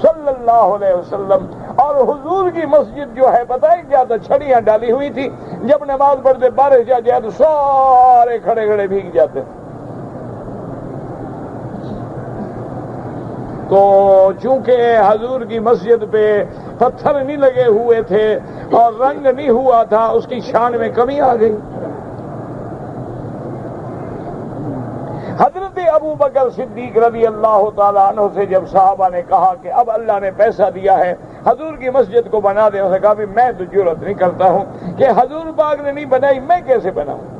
صلی اللہ علیہ وسلم۔ اور حضور کی مسجد جو ہے پتہ ہے کیا تھا، چھڑیاں ڈالی ہوئی تھی، جب نماز پڑھتے بارش آ جائے تو سارے کھڑے کھڑے بھیگ جاتے، تو چونکہ حضور کی مسجد پہ پتھر نہیں لگے ہوئے تھے اور رنگ نہیں ہوا تھا، اس کی شان میں کمی آ گئی۔ حضرت ابو بکر صدیق رضی اللہ تعالیٰ عنہ سے جب صحابہ نے کہا کہ اب اللہ نے پیسہ دیا ہے حضور کی مسجد کو بنا دے، اس نے کہا بھی میں تو جرأت نہیں کرتا ہوں کہ حضور پاک نے نہیں بنائی، میں کیسے بناؤں؟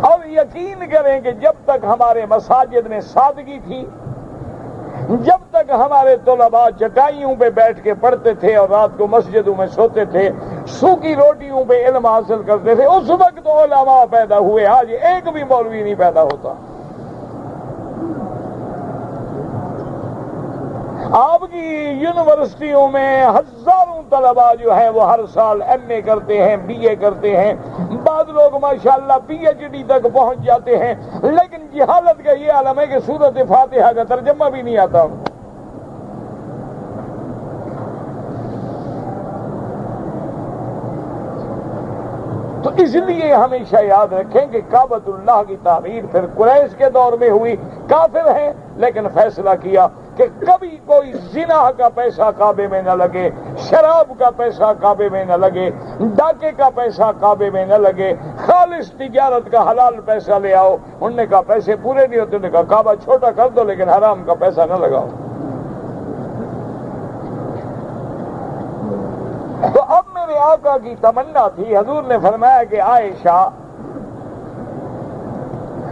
اور یقین کریں کہ جب تک ہمارے مساجد میں سادگی تھی، جب تک ہمارے طلباء چٹائیوں پہ بیٹھ کے پڑھتے تھے اور رات کو مسجدوں میں سوتے تھے، سوکھی روٹیوں پہ علم حاصل کرتے تھے، اس وقت علماء پیدا ہوئے۔ آج ایک بھی مولوی نہیں پیدا ہوتا۔ آپ کی یونیورسٹیوں میں ہزاروں طلباء جو ہیں وہ ہر سال ایم اے کرتے ہیں، بی اے کرتے ہیں، بعض لوگ ماشاءاللہ پی ایچ ڈی تک پہنچ جاتے ہیں، لیکن جہالت کا یہ عالم ہے کہ سورۃ فاتحہ کا ترجمہ بھی نہیں آتا۔ تو اس لیے ہمیشہ یاد رکھیں کہ کعبۃ اللہ کی تعمیر پھر قریش کے دور میں ہوئی، کافر ہیں لیکن فیصلہ کیا کہ کبھی کوئی زنا کا پیسہ کعبے میں نہ لگے، شراب کا پیسہ کعبے میں نہ لگے، ڈاکے کا پیسہ کعبے میں نہ لگے، خالص تجارت کا حلال پیسہ لے آؤ۔ انہوں نے کہا پیسے پورے نہیں ہوتے، انہوں نے کہا کعبہ چھوٹا کر دو لیکن حرام کا پیسہ نہ لگاؤ۔ تو اب میرے آقا کی تمنا تھی، حضور نے فرمایا کہ عائشہ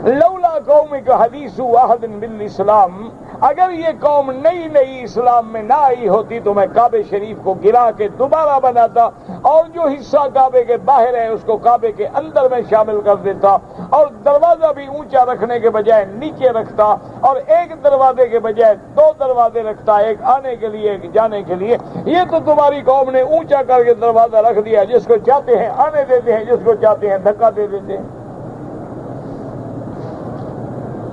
لولا قومک حدیث احد بالاسلام، اگر یہ قوم نئی نئی اسلام میں نہ آئی ہوتی تو میں کعبے شریف کو گرا کے دوبارہ بناتا اور جو حصہ کعبے کے باہر ہے اس کو کعبے کے اندر میں شامل کر دیتا، اور دروازہ بھی اونچا رکھنے کے بجائے نیچے رکھتا، اور ایک دروازے کے بجائے 2 دروازے رکھتا، ایک آنے کے لیے ایک جانے کے لیے۔ یہ تو تمہاری قوم نے اونچا کر کے دروازہ رکھ دیا، جس کو چاہتے ہیں آنے دیتے ہیں، جس کو چاہتے ہیں دھکا دے دیتے ہیں۔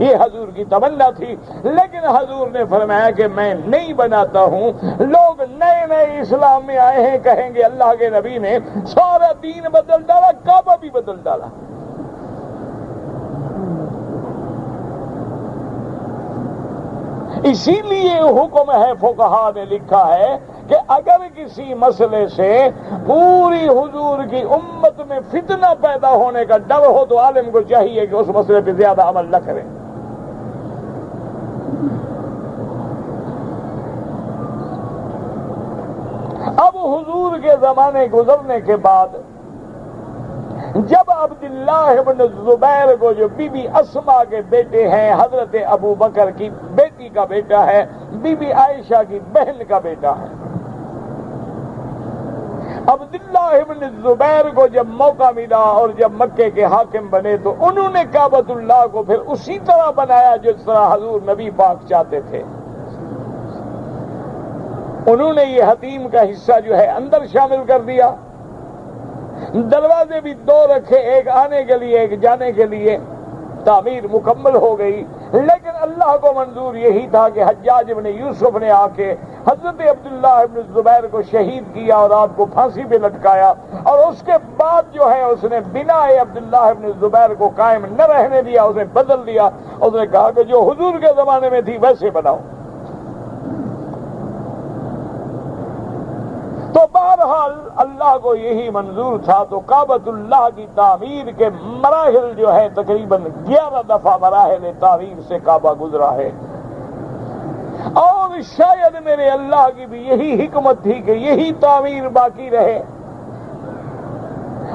یہ حضور کی تمنا تھی، لیکن حضور نے فرمایا کہ میں نہیں بناتا ہوں۔ لوگ نئے نئے اسلام میں آئے ہیں، کہیں گے اللہ کے نبی نے سارا دین بدل ڈالا، کعبہ بھی بدل ڈالا۔ اسی لیے حکم ہے، فقہا نے لکھا ہے کہ اگر کسی مسئلے سے پوری حضور کی امت میں فتنہ پیدا ہونے کا ڈر ہو تو عالم کو چاہیے کہ اس مسئلے پہ زیادہ عمل نہ کرے۔ اب حضور کے زمانے گزرنے کے بعد جب عبداللہ ابن زبیر کو، جو بی بی اسما کے بیٹے ہیں، حضرت ابو بکر کی بیٹی کا بیٹا ہے، بی بی عائشہ کی بہن کا بیٹا ہے، عبداللہ ابن زبیر کو جب موقع ملا اور جب مکے کے حاکم بنے تو انہوں نے کعبۃ اللہ کو پھر اسی طرح بنایا جس طرح حضور نبی پاک چاہتے تھے۔ انہوں نے یہ حتیم کا حصہ جو ہے اندر شامل کر دیا، دروازے بھی دو رکھے، ایک آنے کے لیے ایک جانے کے لیے، تعمیر مکمل ہو گئی۔ لیکن اللہ کو منظور یہی تھا کہ حجاج ابن یوسف نے آ کے حضرت عبداللہ ابن زبیر کو شہید کیا اور آپ کو پھانسی پہ لٹکایا، اور اس کے بعد جو ہے اس نے بنا عبداللہ ابن زبیر کو قائم نہ رہنے دیا، اسے بدل دیا، اس نے کہا کہ جو حضور کے زمانے میں تھی ویسے بناؤ۔ تو بہرحال اللہ کو یہی منظور تھا، تو کعبۃ اللہ کی تعمیر کے مراحل جو ہے تقریباً 11 دفعہ مراحل تعمیر سے کعبہ گزرا ہے، اور شاید میرے اللہ کی بھی یہی حکمت تھی کہ یہی تعمیر باقی رہے،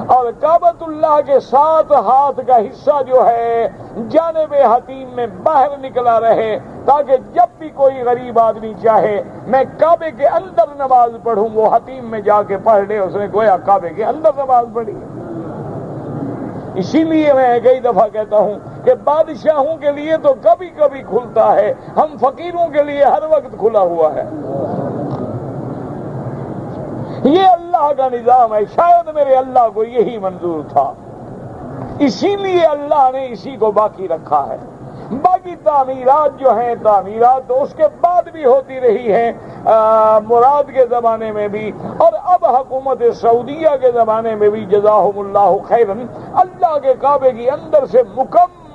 اور کعبۃ اللہ کے 7 ہاتھ کا حصہ جو ہے جانب حتیم میں باہر نکلا رہے، تاکہ جب بھی کوئی غریب آدمی چاہے میں کعبے کے اندر نماز پڑھوں وہ حتیم میں جا کے پڑھ لے، اس نے گویا کعبے کے اندر نماز پڑھی۔ اسی لیے میں کئی دفعہ کہتا ہوں کہ بادشاہوں کے لیے تو کبھی کبھی کھلتا ہے، ہم فقیروں کے لیے ہر وقت کھلا ہوا ہے۔ یہ اللہ کا نظام ہے، شاید میرے اللہ کو یہی منظور تھا، اسی لیے اللہ نے اسی کو باقی رکھا ہے۔ باقی تعمیرات جو ہیں، تعمیرات تو اس کے بعد بھی ہوتی رہی ہیں، مراد کے زمانے میں بھی، اور اب حکومت سعودیہ کے زمانے میں بھی جزاہم اللہ خیرن، اللہ کے کعبے کی اندر سے مکمل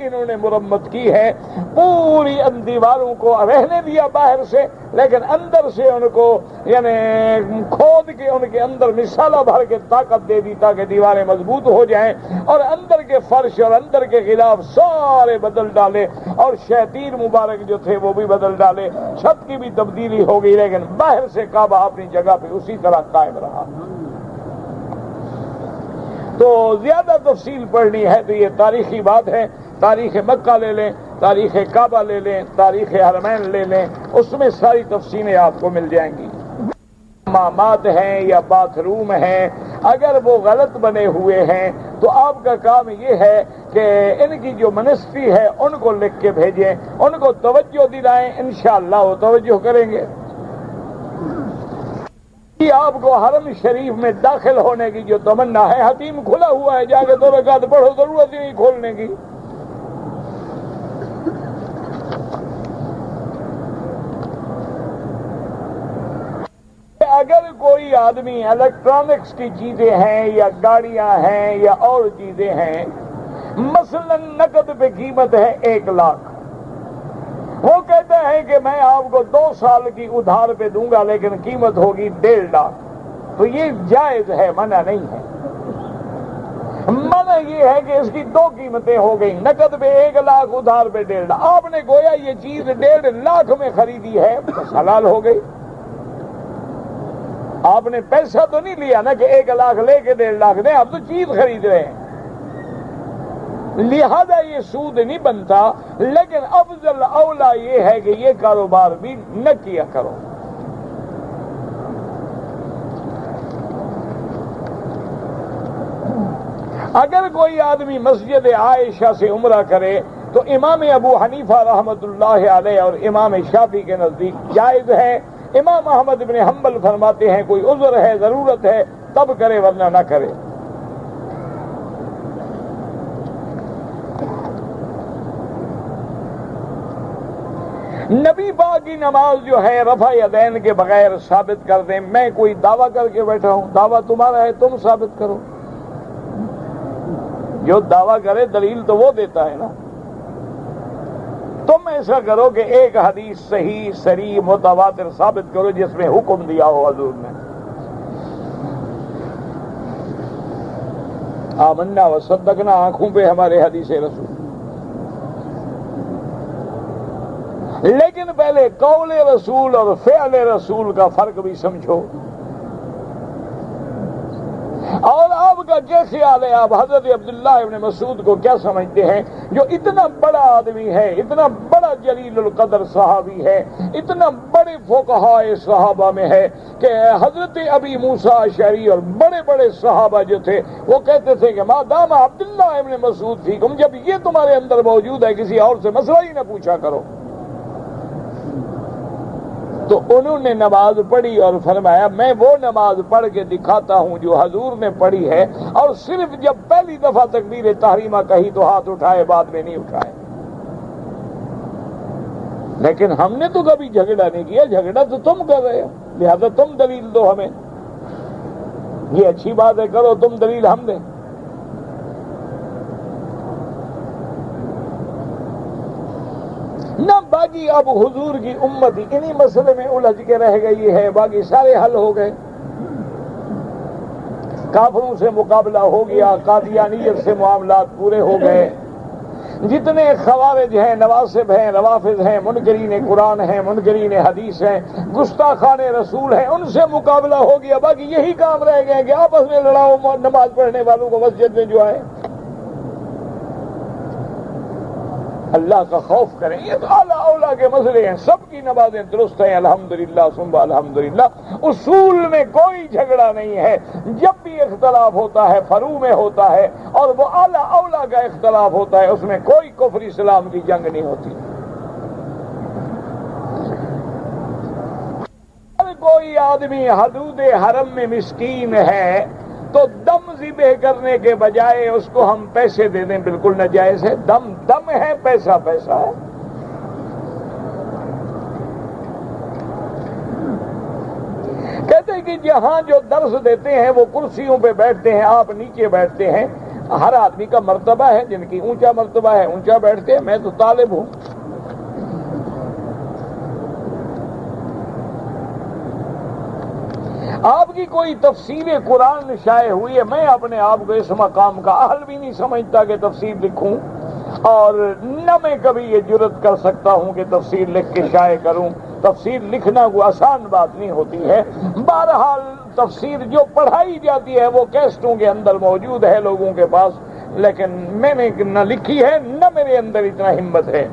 انہوں نے مرمت کی ہے، پوری ان دیواروں کو رہنے دیا باہر سے، لیکن اندر سے ان کو یعنی کھود کے ان کے اندر مسالہ بھر کے طاقت دے دی تاکہ دیواریں مضبوط ہو جائیں، اور اندر کے فرش اور اندر کے غلاف سارے بدل ڈالے، اور شیاطین مبارک جو تھے وہ بھی بدل ڈالے، چھت کی بھی تبدیلی ہو گئی، لیکن باہر سے کعبہ اپنی جگہ پہ اسی طرح قائم رہا۔ تو زیادہ تفصیل پڑھنی ہے تو یہ تاریخی بات ہے، تاریخ مکہ لے لیں، تاریخ کعبہ لے لیں، تاریخ حرمین لے لیں، اس میں ساری تفصیلیں آپ کو مل جائیں گی۔ حمامات ہیں یا باتھ روم ہیں، اگر وہ غلط بنے ہوئے ہیں تو آپ کا کام یہ ہے کہ ان کی جو منسٹری ہے ان کو لکھ کے بھیجیں، ان کو توجہ دلائیں، انشاءاللہ وہ توجہ کریں گے۔ آپ کو حرم شریف میں داخل ہونے کی جو تمنا ہے، حتیم کھلا ہوا ہے، جا کے 2 رکعت پڑھو، ضرورت ہی نہیں کھولنے کی۔ اگر کوئی آدمی الیکٹرانکس کی چیزیں ہیں یا گاڑیاں ہیں یا اور چیزیں ہیں، مثلا نقد پہ قیمت ہے 1 لاکھ، وہ کہتا ہے کہ میں آپ کو 2 سال کی ادھار پہ دوں گا لیکن قیمت ہوگی 1.5 لاکھ، تو یہ جائز ہے، منع نہیں ہے۔ منع یہ ہے کہ اس کی 2 قیمتیں ہو گئی، نقد پہ 1 لاکھ، ادھار پہ 1.5 لاکھ۔ آپ نے گویا یہ چیز 1.5 لاکھ میں خریدی ہے، بس حلال ہو گئی۔ آپ نے پیسہ تو نہیں لیا نا کہ 1 لاکھ لے کے 1.5 لاکھ دیں، آپ تو چیز خرید رہے ہیں، لہذا یہ سود نہیں بنتا، لیکن افضل اولا یہ ہے کہ یہ کاروبار بھی نہ کیا کرو۔ اگر کوئی آدمی مسجد عائشہ سے عمرہ کرے تو امام ابو حنیفہ رحمۃ اللہ علیہ اور امام شافعی کے نزدیک جائز ہے۔ امام احمد بن حنبل فرماتے ہیں کوئی عذر ہے، ضرورت ہے تب کرے ورنہ نہ کرے۔ نبی پاک کی نماز جو ہے رفع یدین کے بغیر ثابت کر دیں. میں کوئی دعویٰ کر کے بیٹھا ہوں؟ دعویٰ تمہارا ہے، تم ثابت کرو. جو دعویٰ کرے دلیل تو وہ دیتا ہے نا. تم ایسا کرو کہ ایک حدیث صحیح صریح متواتر ثابت کرو جس میں حکم دیا ہو حضور نے. آمنا و صدقنا آنکھوں پہ ہمارے حدیث رسول. لیکن پہلے قول رسول اور فعل رسول کا فرق بھی سمجھو. اور آپ کا کیا خیال ہے؟ آپ حضرت عبداللہ ابن مسعود کو کیا سمجھتے ہیں جو اتنا بڑا آدمی ہے، اتنا بڑا جلیل القدر صحابی ہے، اتنا بڑے فقہاء صحابہ میں ہے کہ حضرت ابی موسیٰ اشعری اور بڑے بڑے صحابہ جو تھے وہ کہتے تھے کہ ما دام عبداللہ ابن مسعود فیکم، جب یہ تمہارے اندر موجود ہے کسی اور سے مسئلہ ہی نہ پوچھا کرو. تو انہوں نے نماز پڑھی اور فرمایا میں وہ نماز پڑھ کے دکھاتا ہوں جو حضور نے پڑھی ہے، اور صرف جب پہلی دفعہ تکبیر تحریمہ کہی تو ہاتھ اٹھائے، بعد میں نہیں اٹھائے. لیکن ہم نے تو کبھی جھگڑا نہیں کیا، جھگڑا تو تم کر رہے ہو، لہذا تم دلیل دو ہمیں. یہ اچھی بات ہے، کرو تم دلیل، ہم دیں. نہ باقی اب حضور کی امت انہی مسئلے میں الجھ کے رہ گئی ہے، باقی سارے حل ہو گئے. کافروں سے مقابلہ ہو گیا، قادیانیت سے معاملات پورے ہو گئے. جتنے خوارج ہیں، نواسب ہیں، روافض ہیں، منکرین قرآن ہیں، منکرین حدیث ہیں، گستاخان رسول ہیں، ان سے مقابلہ ہو گیا. باقی یہی کام رہ گئے کہ آپس میں لڑاؤ نماز پڑھنے والوں کو مسجد میں جو آئے. اللہ کا خوف کریں. یہ تو اعلیٰ اولیٰ کے مسئلے ہیں، سب کی نمازیں درست ہیں الحمدللہ ثم الحمدللہ. اصول میں کوئی جھگڑا نہیں ہے. جب بھی اختلاف ہوتا ہے فروع میں ہوتا ہے، اور وہ اعلیٰ اولیٰ کا اختلاف ہوتا ہے، اس میں کوئی کفر اسلام کی جنگ نہیں ہوتی. اگر کوئی آدمی حدود حرم میں مسکین ہے تو دم ذبح کرنے کے بجائے اس کو ہم پیسے دے دیں، بالکل ناجائز ہے. دم دم ہے، پیسہ پیسہ ہے. کہتے ہیں کہ جہاں جو درس دیتے ہیں وہ کرسیوں پہ بیٹھتے ہیں، آپ نیچے بیٹھتے ہیں. ہر آدمی کا مرتبہ ہے، جن کی اونچا مرتبہ ہے اونچا بیٹھتے ہیں. میں تو طالب ہوں. آپ کی کوئی تفسیر قرآن شائع ہوئی ہے، میں اپنے آپ کو اس مقام کا اہل بھی نہیں سمجھتا کہ تفسیر لکھوں، اور نہ میں کبھی یہ جرت کر سکتا ہوں کہ تفسیر لکھ کے شائع کروں. تفسیر لکھنا کوئی آسان بات نہیں ہوتی ہے. بہرحال تفسیر جو پڑھائی جاتی ہے وہ کیسٹوں کے اندر موجود ہے لوگوں کے پاس، لیکن میں نے نہ لکھی ہے نہ میرے اندر اتنا ہمت ہے.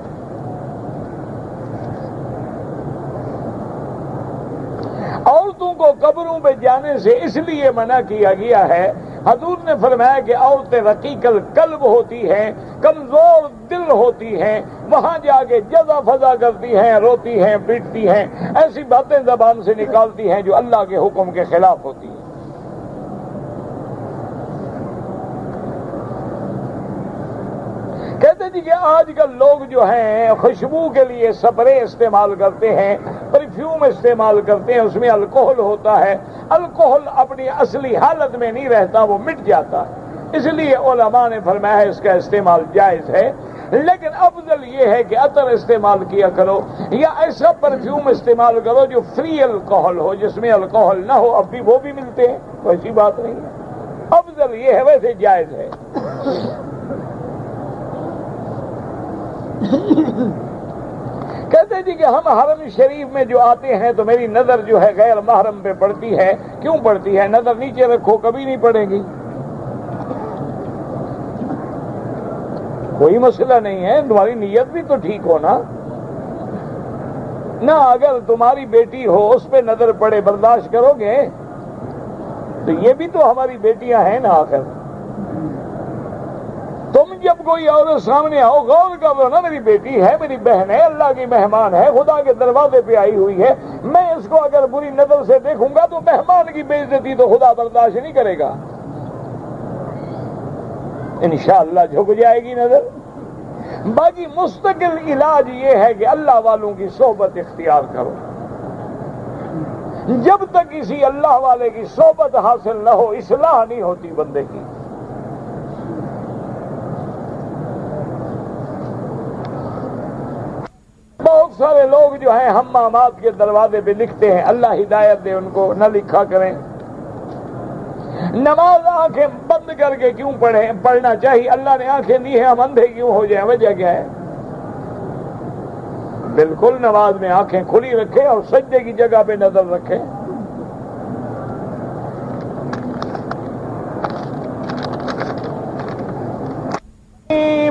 عورتوں کو قبروں پہ جانے سے اس لیے منع کیا گیا ہے، حضور نے فرمایا کہ عورتیں رقیق القلب ہوتی ہیں، کمزور دل ہوتی ہیں، وہاں جا کے جزا فضا کرتی ہیں، روتی ہیں، پیٹتی ہیں، ایسی باتیں زبان سے نکالتی ہیں جو اللہ کے حکم کے خلاف ہوتی ہیں. کہتے جی کہ آج کل لوگ جو ہیں خوشبو کے لیے سپرے استعمال کرتے ہیں، پرفیوم استعمال کرتے ہیں، اس میں الکوہل ہوتا ہے. الکوہل اپنی اصلی حالت میں نہیں رہتا، وہ مٹ جاتا ہے. اس لیے علماء نے فرمایا ہے اس کا استعمال جائز ہے، لیکن افضل یہ ہے کہ عطر استعمال کیا کرو یا ایسا پرفیوم استعمال کرو جو فری الکوہل ہو، جس میں الکوہل نہ ہو. اب بھی وہ بھی ملتے ہیں، کوئی بات نہیں ہے. افضل یہ ہے، ویسے جائز ہے. کہتے جی کہ ہم حرم شریف میں جو آتے ہیں تو میری نظر جو ہے غیر محرم پہ پڑتی ہے. کیوں پڑتی ہے؟ نظر نیچے رکھو، کبھی نہیں پڑے گی. کوئی مسئلہ نہیں ہے، تمہاری نیت بھی تو ٹھیک ہو نا. نہ اگر تمہاری بیٹی ہو اس پہ نظر پڑے برداشت کرو گے؟ تو یہ بھی تو ہماری بیٹیاں ہیں نا. آخر تم جب کوئی عورت سامنے آؤ غور کرو نا، میری بیٹی ہے، میری بہن ہے، اللہ کی مہمان ہے، خدا کے دروازے پہ آئی ہوئی ہے. میں اس کو اگر بری نظر سے دیکھوں گا تو مہمان کی بے عزتی تو خدا برداشت نہیں کرے گا. انشاءاللہ جھک جائے گی نظر. باقی مستقل علاج یہ ہے کہ اللہ والوں کی صحبت اختیار کرو. جب تک کسی اللہ والے کی صحبت حاصل نہ ہو اصلاح نہیں ہوتی بندے کی. بہت سارے لوگ جو ہیں حمامات کے دروازے پہ لکھتے ہیں اللہ ہدایت دے ان کو، نہ لکھا کریں. نماز آنکھیں بند کر کے کیوں پڑھنا چاہیے؟ اللہ نے آنکھیں دی ہیں، ہم اندھے کیوں ہو جائیں؟ وجہ کیا ہے؟ بالکل نماز میں آنکھیں کھلی رکھیں اور سجدے کی جگہ پہ نظر رکھیں.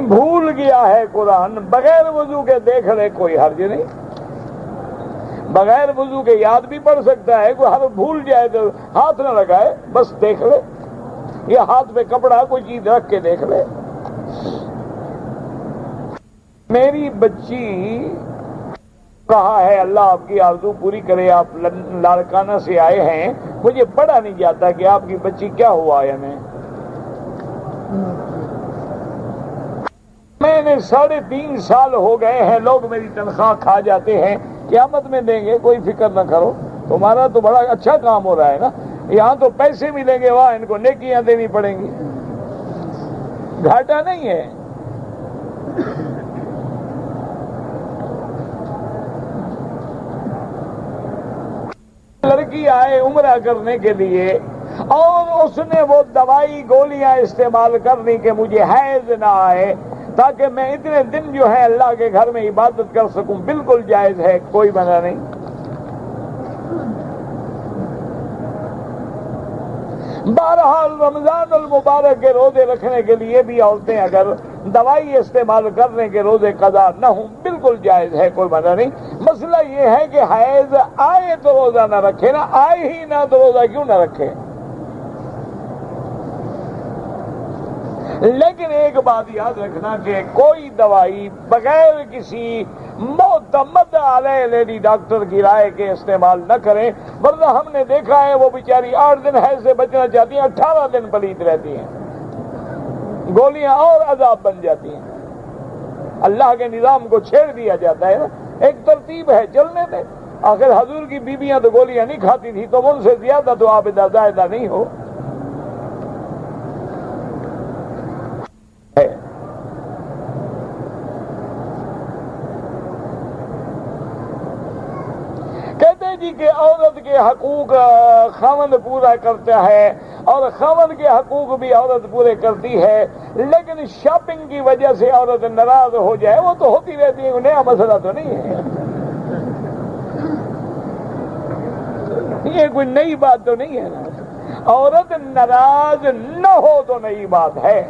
بھول گیا ہے قرآن، بغیر وضو کے دیکھ لے کوئی حرج نہیں. بغیر وضو کے یاد بھی پڑھ سکتا ہے، کوئی ہر بھول جائے تو ہاتھ نہ لگائے، بس دیکھ لے. یا ہاتھ پہ کپڑا کوئی چیز رکھ کے دیکھ لے. میری بچی کہا ہے اللہ آپ کی آرزو پوری کرے، آپ لاڑکانہ سے آئے ہیں، مجھے پڑھا نہیں جاتا کہ آپ کی بچی کیا ہوا ہے. میں نے 3.5 سال ہو گئے ہیں، لوگ میری تنخواہ کھا جاتے ہیں، قیامت میں دیں گے، کوئی فکر نہ کرو. تمہارا تو بڑا اچھا کام ہو رہا ہے نا، یہاں تو پیسے ملیں گے، وہاں ان کو نیکیاں دینی پڑیں گی. گھاٹا نہیں ہے. لڑکی آئے عمرہ کرنے کے لیے اور اس نے وہ دوائی گولیاں استعمال کرنی کہ مجھے حیض نہ آئے تاکہ میں اتنے دن جو ہے اللہ کے گھر میں عبادت کر سکوں. بالکل جائز ہے، کوئی منع نہیں. بہرحال رمضان المبارک کے روزے رکھنے کے لیے بھی عورتیں اگر دوائی استعمال کرنے کے روزے قضا نہ ہوں بالکل جائز ہے، کوئی منع نہیں. مسئلہ یہ ہے کہ حیض آئے تو روزہ نہ رکھے، نہ آئے ہی نہ تو روزہ کیوں نہ رکھے. لیکن ایک بات یاد رکھنا کہ کوئی دوائی بغیر کسی معتمد علیہ لیڈی ڈاکٹر کی رائے کے استعمال نہ کریں، ورنہ ہم نے دیکھا ہے وہ بیچاری 8 دن حیض سے بچنا چاہتی ہیں، 18 دن پلیت رہتی ہیں، گولیاں اور عذاب بن جاتی ہیں. اللہ کے نظام کو چھیڑ دیا جاتا ہے نا. ایک ترتیب ہے، چلنے دیں. آخر حضور کی بیویاں تو گولیاں نہیں کھاتی تھی، تو ان سے زیادہ تو آپ زائدہ نہیں ہو. کہتے جی کہ عورت کے حقوق خاوند پورا کرتا ہے اور خاوند کے حقوق بھی عورت پورے کرتی ہے، لیکن شاپنگ کی وجہ سے عورت ناراض ہو جائے وہ تو ہوتی رہتی ہے، نیا مسئلہ تو نہیں ہے. یہ کوئی نئی بات تو نہیں ہے نا. عورت ناراض نہ ہو تو نئی بات ہے،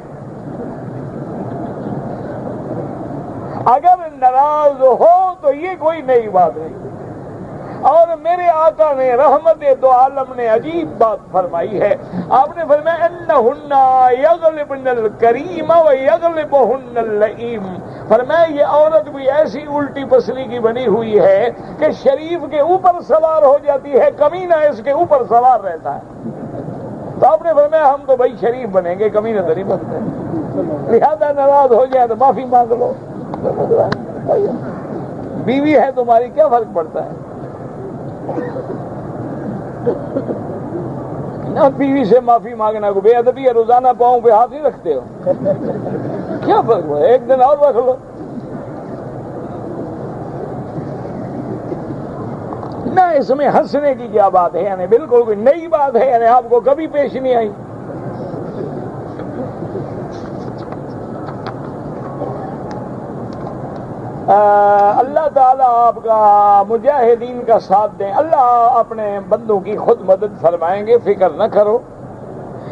اگر ناراض ہو تو یہ کوئی نئی بات نہیں. اور میرے آقا نے رحمت دو عالم نے عجیب بات فرمائی ہے. آپ نے فرمایا انہن یغلبن الکریم و یغلبہن اللئیم. فرمایا یہ عورت بھی ایسی الٹی پسلی کی بنی ہوئی ہے کہ شریف کے اوپر سوار ہو جاتی ہے، کمینہ اس کے اوپر سوار رہتا ہے. تو آپ نے فرمایا ہم تو بھائی شریف بنیں گے، کمینہ تو نہیں بنتے، لہذا ناراض ہو جائے تو معافی مانگ لو. بیوی ہے تمہاری، کیا فرق پڑتا ہے؟ نہ بیوی سے معافی مانگنا کو بے ادبی ہے. روزانہ پاؤں پہ ہاتھ نہیں رکھتے ہو، کیا فرق ہوا؟ ایک دن اور رکھ لو. نہ اس میں ہنسنے کی کیا بات ہے، یعنی بالکل کوئی نئی بات ہے، یعنی آپ کو کبھی پیش نہیں آئی. اللہ تعالیٰ آپ کا مجاہدین کا ساتھ دیں. اللہ اپنے بندوں کی خود مدد فرمائیں گے، فکر نہ کرو.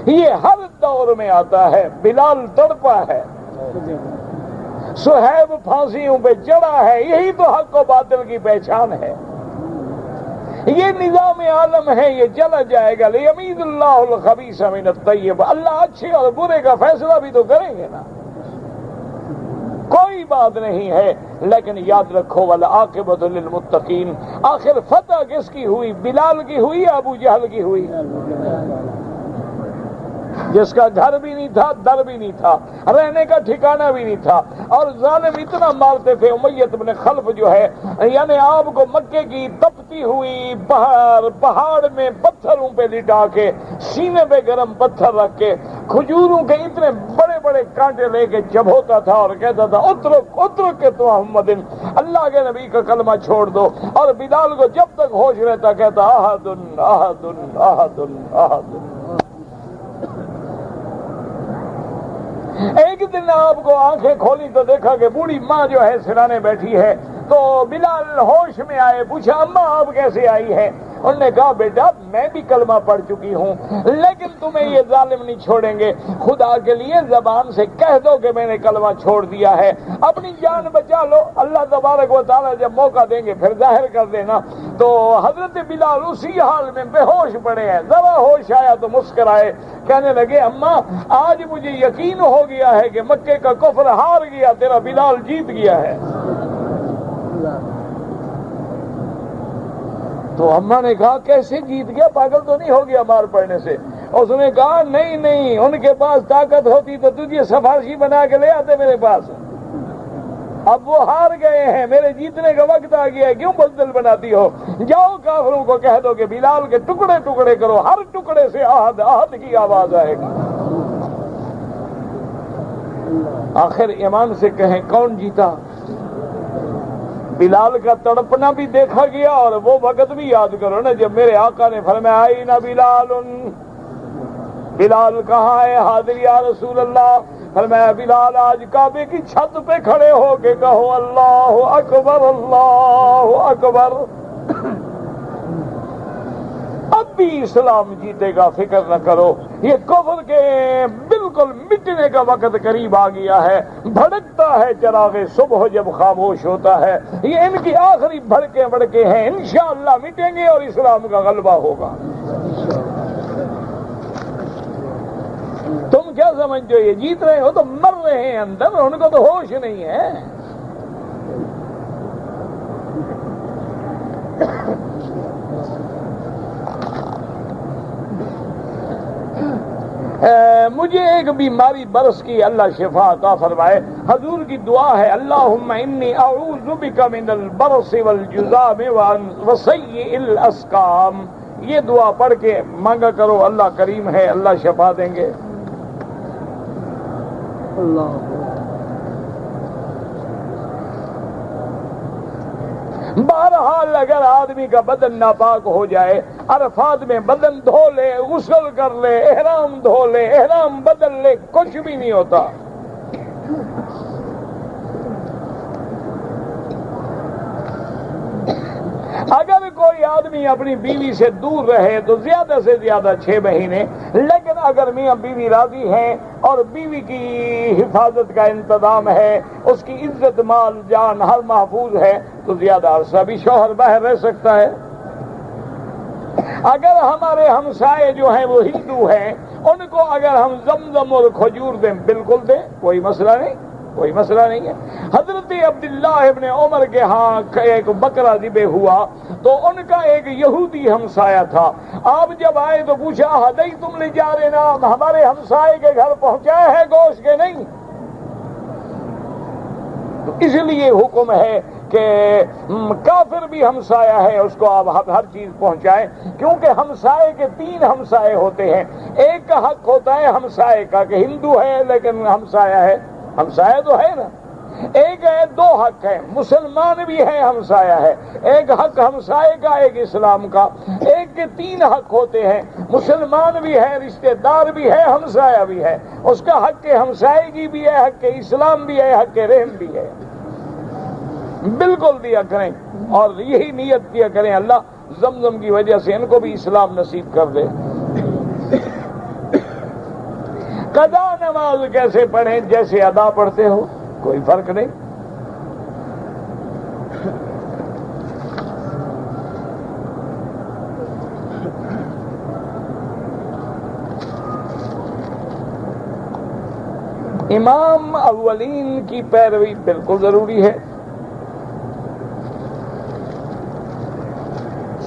یہ ہر دور میں آتا ہے. بلال تڑپا ہے، صہیب پھانسیوں پہ چڑھا ہے. یہی تو حق و باطل کی پہچان ہے. یہ نظام عالم ہے، یہ چلا جائے گا. لیمیز اللہ الخبیث من الطیب. اللہ اچھے اور برے کا فیصلہ بھی تو کریں گے نا، کوئی بات نہیں ہے. لیکن یاد رکھو والعاقبۃ للمتقین. آخر فتح کس کی ہوئی؟ بلال کی ہوئی یا ابو جہل کی ہوئی؟ جس کا گھر بھی نہیں تھا، در بھی نہیں تھا، رہنے کا ٹھکانہ بھی نہیں تھا، اور ظالم اتنا مارتے تھے امیت بن خلف جو ہے، یعنی آپ کو مکے کی تپتی ہوئی پہاڑ میں پتھروں پہ لٹا کے، سینے پہ گرم پتھر رکھ کے، کھجوروں کے اتنے بڑے بڑے کانٹے لے کے چبھوتا تھا اور کہتا تھا اترک کے تو محمد، اللہ کے نبی کا کلمہ چھوڑ دو، اور بلال کو جب تک ہوش رہتا کہتا احد احد احد احد۔ ایک دن آپ کو آنکھیں کھولی تو دیکھا کہ بوڑھی ماں جو ہے سرانے بیٹھی ہے، تو بلال ہوش میں آئے، پوچھا اماں آپ کیسے آئی ہے؟ انہوں نے کہا بیٹا میں بھی کلمہ پڑھ چکی ہوں، لیکن تمہیں یہ ظالم نہیں چھوڑیں گے، خدا کے لیے زبان سے کہہ دو کہ میں نے کلمہ چھوڑ دیا ہے، اپنی جان بچا لو، اللہ تبارک و تعالیٰ جب موقع دیں گے پھر ظاہر کر دینا۔ تو حضرت بلال اسی حال میں بے ہوش پڑے ہیں، ذرا ہوش آیا تو مسکرائے، کہنے لگے اماں آج مجھے یقین ہو گیا ہے کہ مکے کا کفر ہار گیا، تیرا بلال جیت گیا ہے۔ تو اماں نے کہا کیسے جیت گیا، پاگل تو نہیں ہو گیا مار پڑنے سے؟ اس نے کہا نہیں، ان کے پاس طاقت ہوتی تو تجھے سفارشی بنا کے لے آتے میرے پاس، اب وہ ہار گئے ہیں، میرے جیتنے کا وقت آ گیا ہے، کیوں بزدل بناتی ہو؟ جاؤ کافروں کو کہہ دو کہ بلال کے ٹکڑے ٹکڑے کرو، ہر ٹکڑے سے احد احد کی آواز آئے گی۔ آخر ایمان سے کہیں کون جیتا؟ بلال کا تڑپنا بھی دیکھا گیا، اور وہ وقت بھی یاد کرو نا جب میرے آقا نے فرمایا آئی نا بلال، بلال کہاں ہے حاضر یا رسول اللہ؟ فرمایا بلال آج کعبے کی چھت پہ کھڑے ہو کے کہو اللہ اکبر اللہ اکبر، اب بھی اسلام جیتے گا، فکر نہ کرو، یہ کفر کے بالکل مٹنے کا وقت قریب آ گیا ہے، بھڑکتا ہے چراغ صبح جب خاموش ہوتا ہے، یہ ان کی آخری بھڑکے ہیں، انشاءاللہ مٹیں گے اور اسلام کا غلبہ ہوگا۔ تم کیا سمجھتے ہو یہ جیت رہے ہو؟ تو مر رہے ہیں اندر، ان کو تو ہوش نہیں ہے۔ مجھے ایک بیماری برس کی، اللہ شفا عطا فرمائے، حضور کی دعا ہے اللہم انی اعوذ بک من البرص والجذام وسیء الاسقام، یہ دعا پڑھ کے مانگا کرو، اللہ کریم ہے، اللہ شفا دیں گے۔ بہرحال اگر آدمی کا بدن ناپاک ہو جائے، عرفات میں بدن دھو لے، غسل کر لے، احرام دھو لے، احرام بدل لے، کچھ بھی نہیں ہوتا۔ اگر کوئی آدمی اپنی بیوی سے دور رہے تو زیادہ سے زیادہ 6 مہینے، لیکن اگر میاں بیوی راضی ہیں اور بیوی کی حفاظت کا انتظام ہے، اس کی عزت مال جان ہر محفوظ ہے، تو زیادہ عرصہ بھی شوہر باہر رہ سکتا ہے۔ اگر ہمارے ہمسائے جو ہیں وہ ہندو ہیں، ان کو اگر ہم زمزم اور کھجور دیں بالکل دیں، کوئی مسئلہ نہیں، کوئی مسئلہ نہیں ہے۔ حضرت عبداللہ ابن عمر کے ہاں ایک بکرا ذبح ہوا تو ان کا ایک یہودی ہمسایہ تھا، آپ جب آئے تو پوچھا ہدی تم لے جا رہے نا، ہمارے ہمسائے کے گھر پہنچایا ہے گوشت کے نہیں؟ تو اس لیے حکم ہے کہ کافر بھی ہمسایہ ہے، اس کو آپ ہر چیز پہنچائیں، کیونکہ ہمسائے کے 3 ہمسائے ہوتے ہیں، ایک کا حق ہوتا ہے ہمسائے کا کہ ہندو ہے لیکن ہمسایہ ہے، ہمسایہ تو ہے نا، ایک ہے 2 حق ہے، مسلمان بھی ہے ہمسایہ ہے، ایک حق ہمسائے کا ایک اسلام کا، ایک کے 3 حق ہوتے ہیں، مسلمان بھی ہے، رشتہ دار بھی ہے، ہمسایہ بھی ہے، اس کا حق ہمسائیگی بھی ہے، حق اسلام بھی ہے، حق رحم بھی ہے، بالکل دیا کریں، اور یہی نیت کیا کریں اللہ زمزم کی وجہ سے ان کو بھی اسلام نصیب کر دے۔ قضا نماز کیسے پڑھیں؟ جیسے ادا پڑھتے ہو، کوئی فرق نہیں۔ امام اولین کی پیروی بالکل ضروری ہے،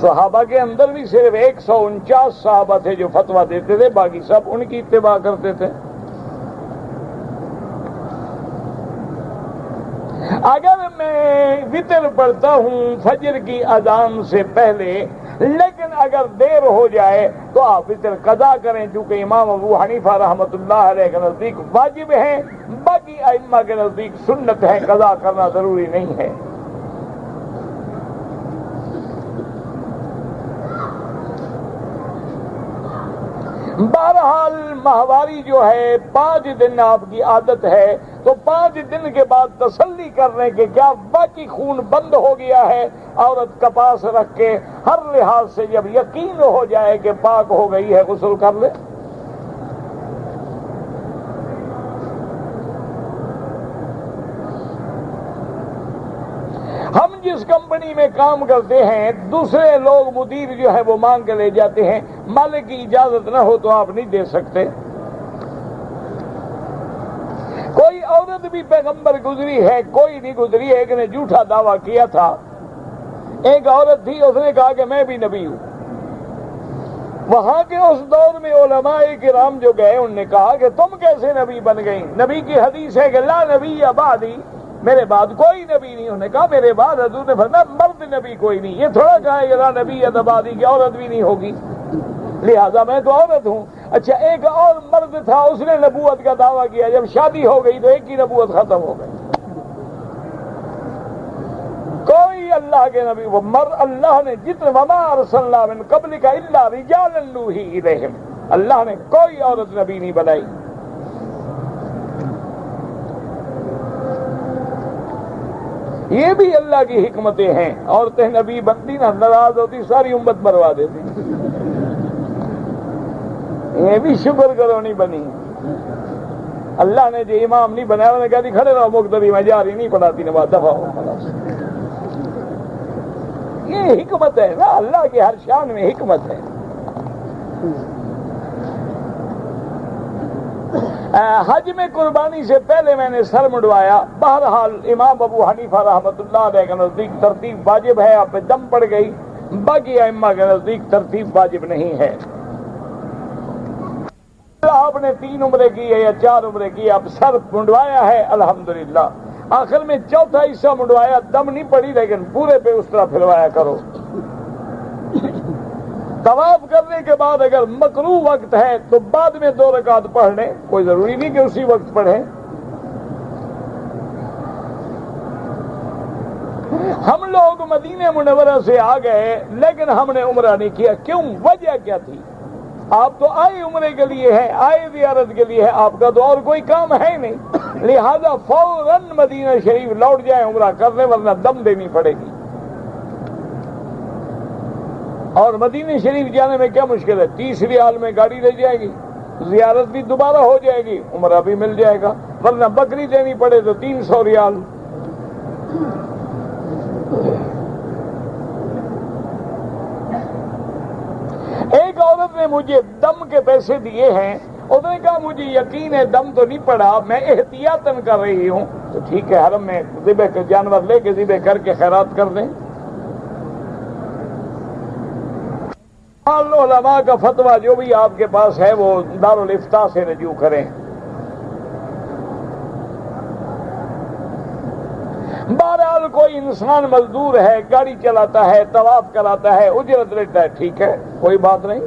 صحابہ کے اندر بھی صرف 149 صحابہ تھے جو فتویٰ دیتے تھے، باقی سب ان کی اتباع کرتے تھے۔ اگر میں وتر پڑھتا ہوں فجر کی اذان سے پہلے، لیکن اگر دیر ہو جائے تو آپ وتر قضا کریں، چونکہ امام ابو حنیفہ رحمۃ اللہ علیہ کے نزدیک واجب ہے، باقی ائمہ کے نزدیک سنت ہے، قضا کرنا ضروری نہیں ہے۔ بہرحال ماہواری جو ہے 5 دن آپ کی عادت ہے، تو 5 دن کے بعد تسلی کرنے کے کیا باقی خون بند ہو گیا ہے، عورت کپاس رکھ کے ہر لحاظ سے جب یقین ہو جائے کہ پاک ہو گئی ہے غسل کر لے۔ ہم جس کمپنی میں کام کرتے ہیں دوسرے لوگ مدیر جو ہے وہ مانگ کے لے جاتے ہیں، مالک کی اجازت نہ ہو تو آپ نہیں دے سکتے۔ کوئی عورت بھی پیغمبر گزری ہے، کوئی نہیں گزری، ایک نے جھوٹا دعویٰ کیا تھا، ایک عورت تھی، اس نے کہا کہ میں بھی نبی ہوں۔ وہاں کے اس دور میں علماء کرام جو گئے انہوں نے کہا کہ تم کیسے نبی بن گئی؟ نبی کی حدیث ہے کہ لا نبی بعدی، میرے بعد کوئی نبی نہیں۔ انہوں نے کہا میرے بعد حضور نے فرمایا مرد نبی کوئی نہیں، یہ تھوڑا کہا ہے کہ لا نبی بعدی کہ عورت بھی نہیں ہوگی، لہذا میں تو عورت ہوں۔ اچھا ایک اور مرد تھا، اس نے نبوت کا دعویٰ کیا، جب شادی ہو گئی تو ایک ہی نبوت ختم ہو گئی، کوئی اللہ کے نبی وہ اللہ نے جتنے وما ارسلنا من قبلک الا رجالا نوحی الیہم، اللہ نے کوئی عورت نبی نہیں بنائی۔ یہ بھی اللہ کی حکمتیں ہیں، عورتیں نبی بنتی نہ ناراض ہوتی ساری امت بروا دیتی، یہ بھی شکر کرو نہیں بنی۔ اللہ نے جو امام نہیں بنایا انہوں نے کہا دی کھڑے رہو مقتدی، میں جاری نہیں پڑھاتی نماز، دفع ہو۔ یہ حکمت ہے نا، اللہ کی ہر شان میں حکمت ہے۔ حج میں قربانی سے پہلے میں نے سر منڈوایا، بہرحال امام ابو حنیفہ رحمۃ اللہ علیہ کے نزدیک ترتیب واجب ہے، آپ پہ دم پڑ گئی، باقی ائمہ کے نزدیک ترتیب واجب نہیں ہے۔ آپ نے 3 عمرے کی ہے یا 4 عمرے کی، اب سر منڈوایا ہے الحمدللہ، آخر میں چوتھا حصہ منڈوایا، دم نہیں پڑی لیکن پورے پہ اس طرح پھیلوایا کرو۔ طواف کرنے کے بعد اگر مکروہ وقت ہے تو بعد میں 2 رکعت پڑھ لیں، کوئی ضروری نہیں کہ اسی وقت پڑھیں۔ ہم لوگ مدینہ منورہ سے آ گئے لیکن ہم نے عمرہ نہیں کیا، کیوں؟ وجہ کیا تھی؟ آپ تو آئے عمرے کے لیے ہیں، آئے زیارت کے لیے ہے، آپ کا تو اور کوئی کام ہے نہیں، لہذا فوراً مدینہ شریف لوٹ جائیں عمرہ کرنے، ورنہ دم دینی پڑے گی۔ اور مدینہ شریف جانے میں کیا مشکل ہے؟ 30 ریال میں گاڑی لے جائے گی، زیارت بھی دوبارہ ہو جائے گی، عمرہ بھی مل جائے گا، ورنہ بکری دینی پڑے تو 300 ریال۔ ایک عورت نے مجھے دم کے پیسے دیے ہیں، اس نے کہا مجھے یقین ہے دم تو نہیں پڑا، میں احتیاطاً کر رہی ہوں، تو ٹھیک ہے حرم میں ذبح کے جانور لے کے ذبح کر کے خیرات کر دیں۔ علماء کا فتویٰ جو بھی آپ کے پاس ہے وہ دارالافتاء سے رجوع کریں۔ بہرحال کوئی انسان مزدور ہے، گاڑی چلاتا ہے، طواف کراتا ہے، اجرت لیتا ہے، ٹھیک ہے، کوئی بات نہیں۔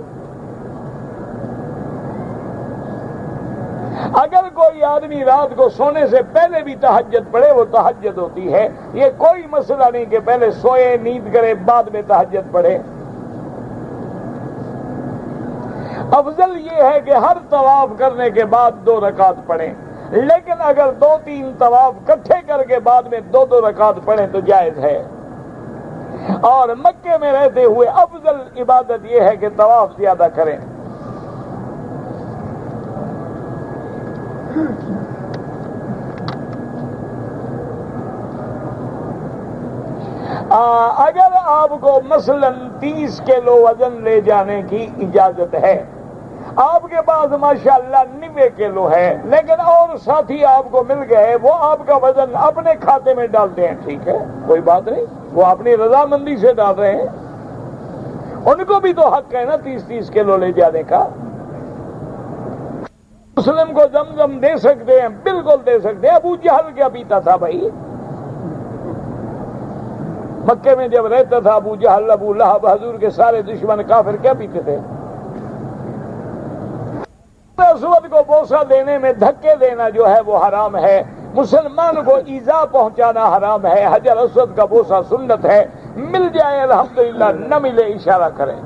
اگر کوئی آدمی رات کو سونے سے پہلے بھی تہجد پڑھے، وہ تہجد ہوتی ہے، یہ کوئی مسئلہ نہیں کہ پہلے سوئے نیند کرے بعد میں تہجد پڑھے۔ افضل یہ ہے کہ ہر طواف کرنے کے بعد 2 رکعت پڑھیں، لیکن اگر 2-3 طواف اکٹھے کر کے بعد میں 2 رکعت پڑھیں تو جائز ہے۔ اور مکے میں رہتے ہوئے افضل عبادت یہ ہے کہ طواف زیادہ کریں۔ اگر آپ کو مثلاً 30 کلو وزن لے جانے کی اجازت ہے، آپ کے پاس ماشاءاللہ 90 کلو ہے، لیکن اور ساتھی آپ کو مل گئے، وہ آپ کا وزن اپنے کھاتے میں ڈالتے ہیں، ٹھیک ہے، کوئی بات نہیں، وہ اپنی رضامندی سے ڈال رہے ہیں۔ ان کو بھی تو حق ہے نا 30 کلو لے جانے کا. مسلم کو زمزم دے سکتے ہیں، بالکل دے سکتے ہیں. ابو جہل کیا پیتا تھا بھائی؟ مکے میں جب رہتا تھا ابو جہل، ابو لہب، حضور کے سارے دشمن کافر کیا پیتے تھے؟ اسود کو بوسہ دینے میں دھکے دینا جو ہے وہ حرام ہے. مسلمان کو ایذا پہنچانا حرام ہے. حجر اسود کا بوسہ سنت ہے. مل جائے الحمدللہ، نہ ملے اشارہ کریں.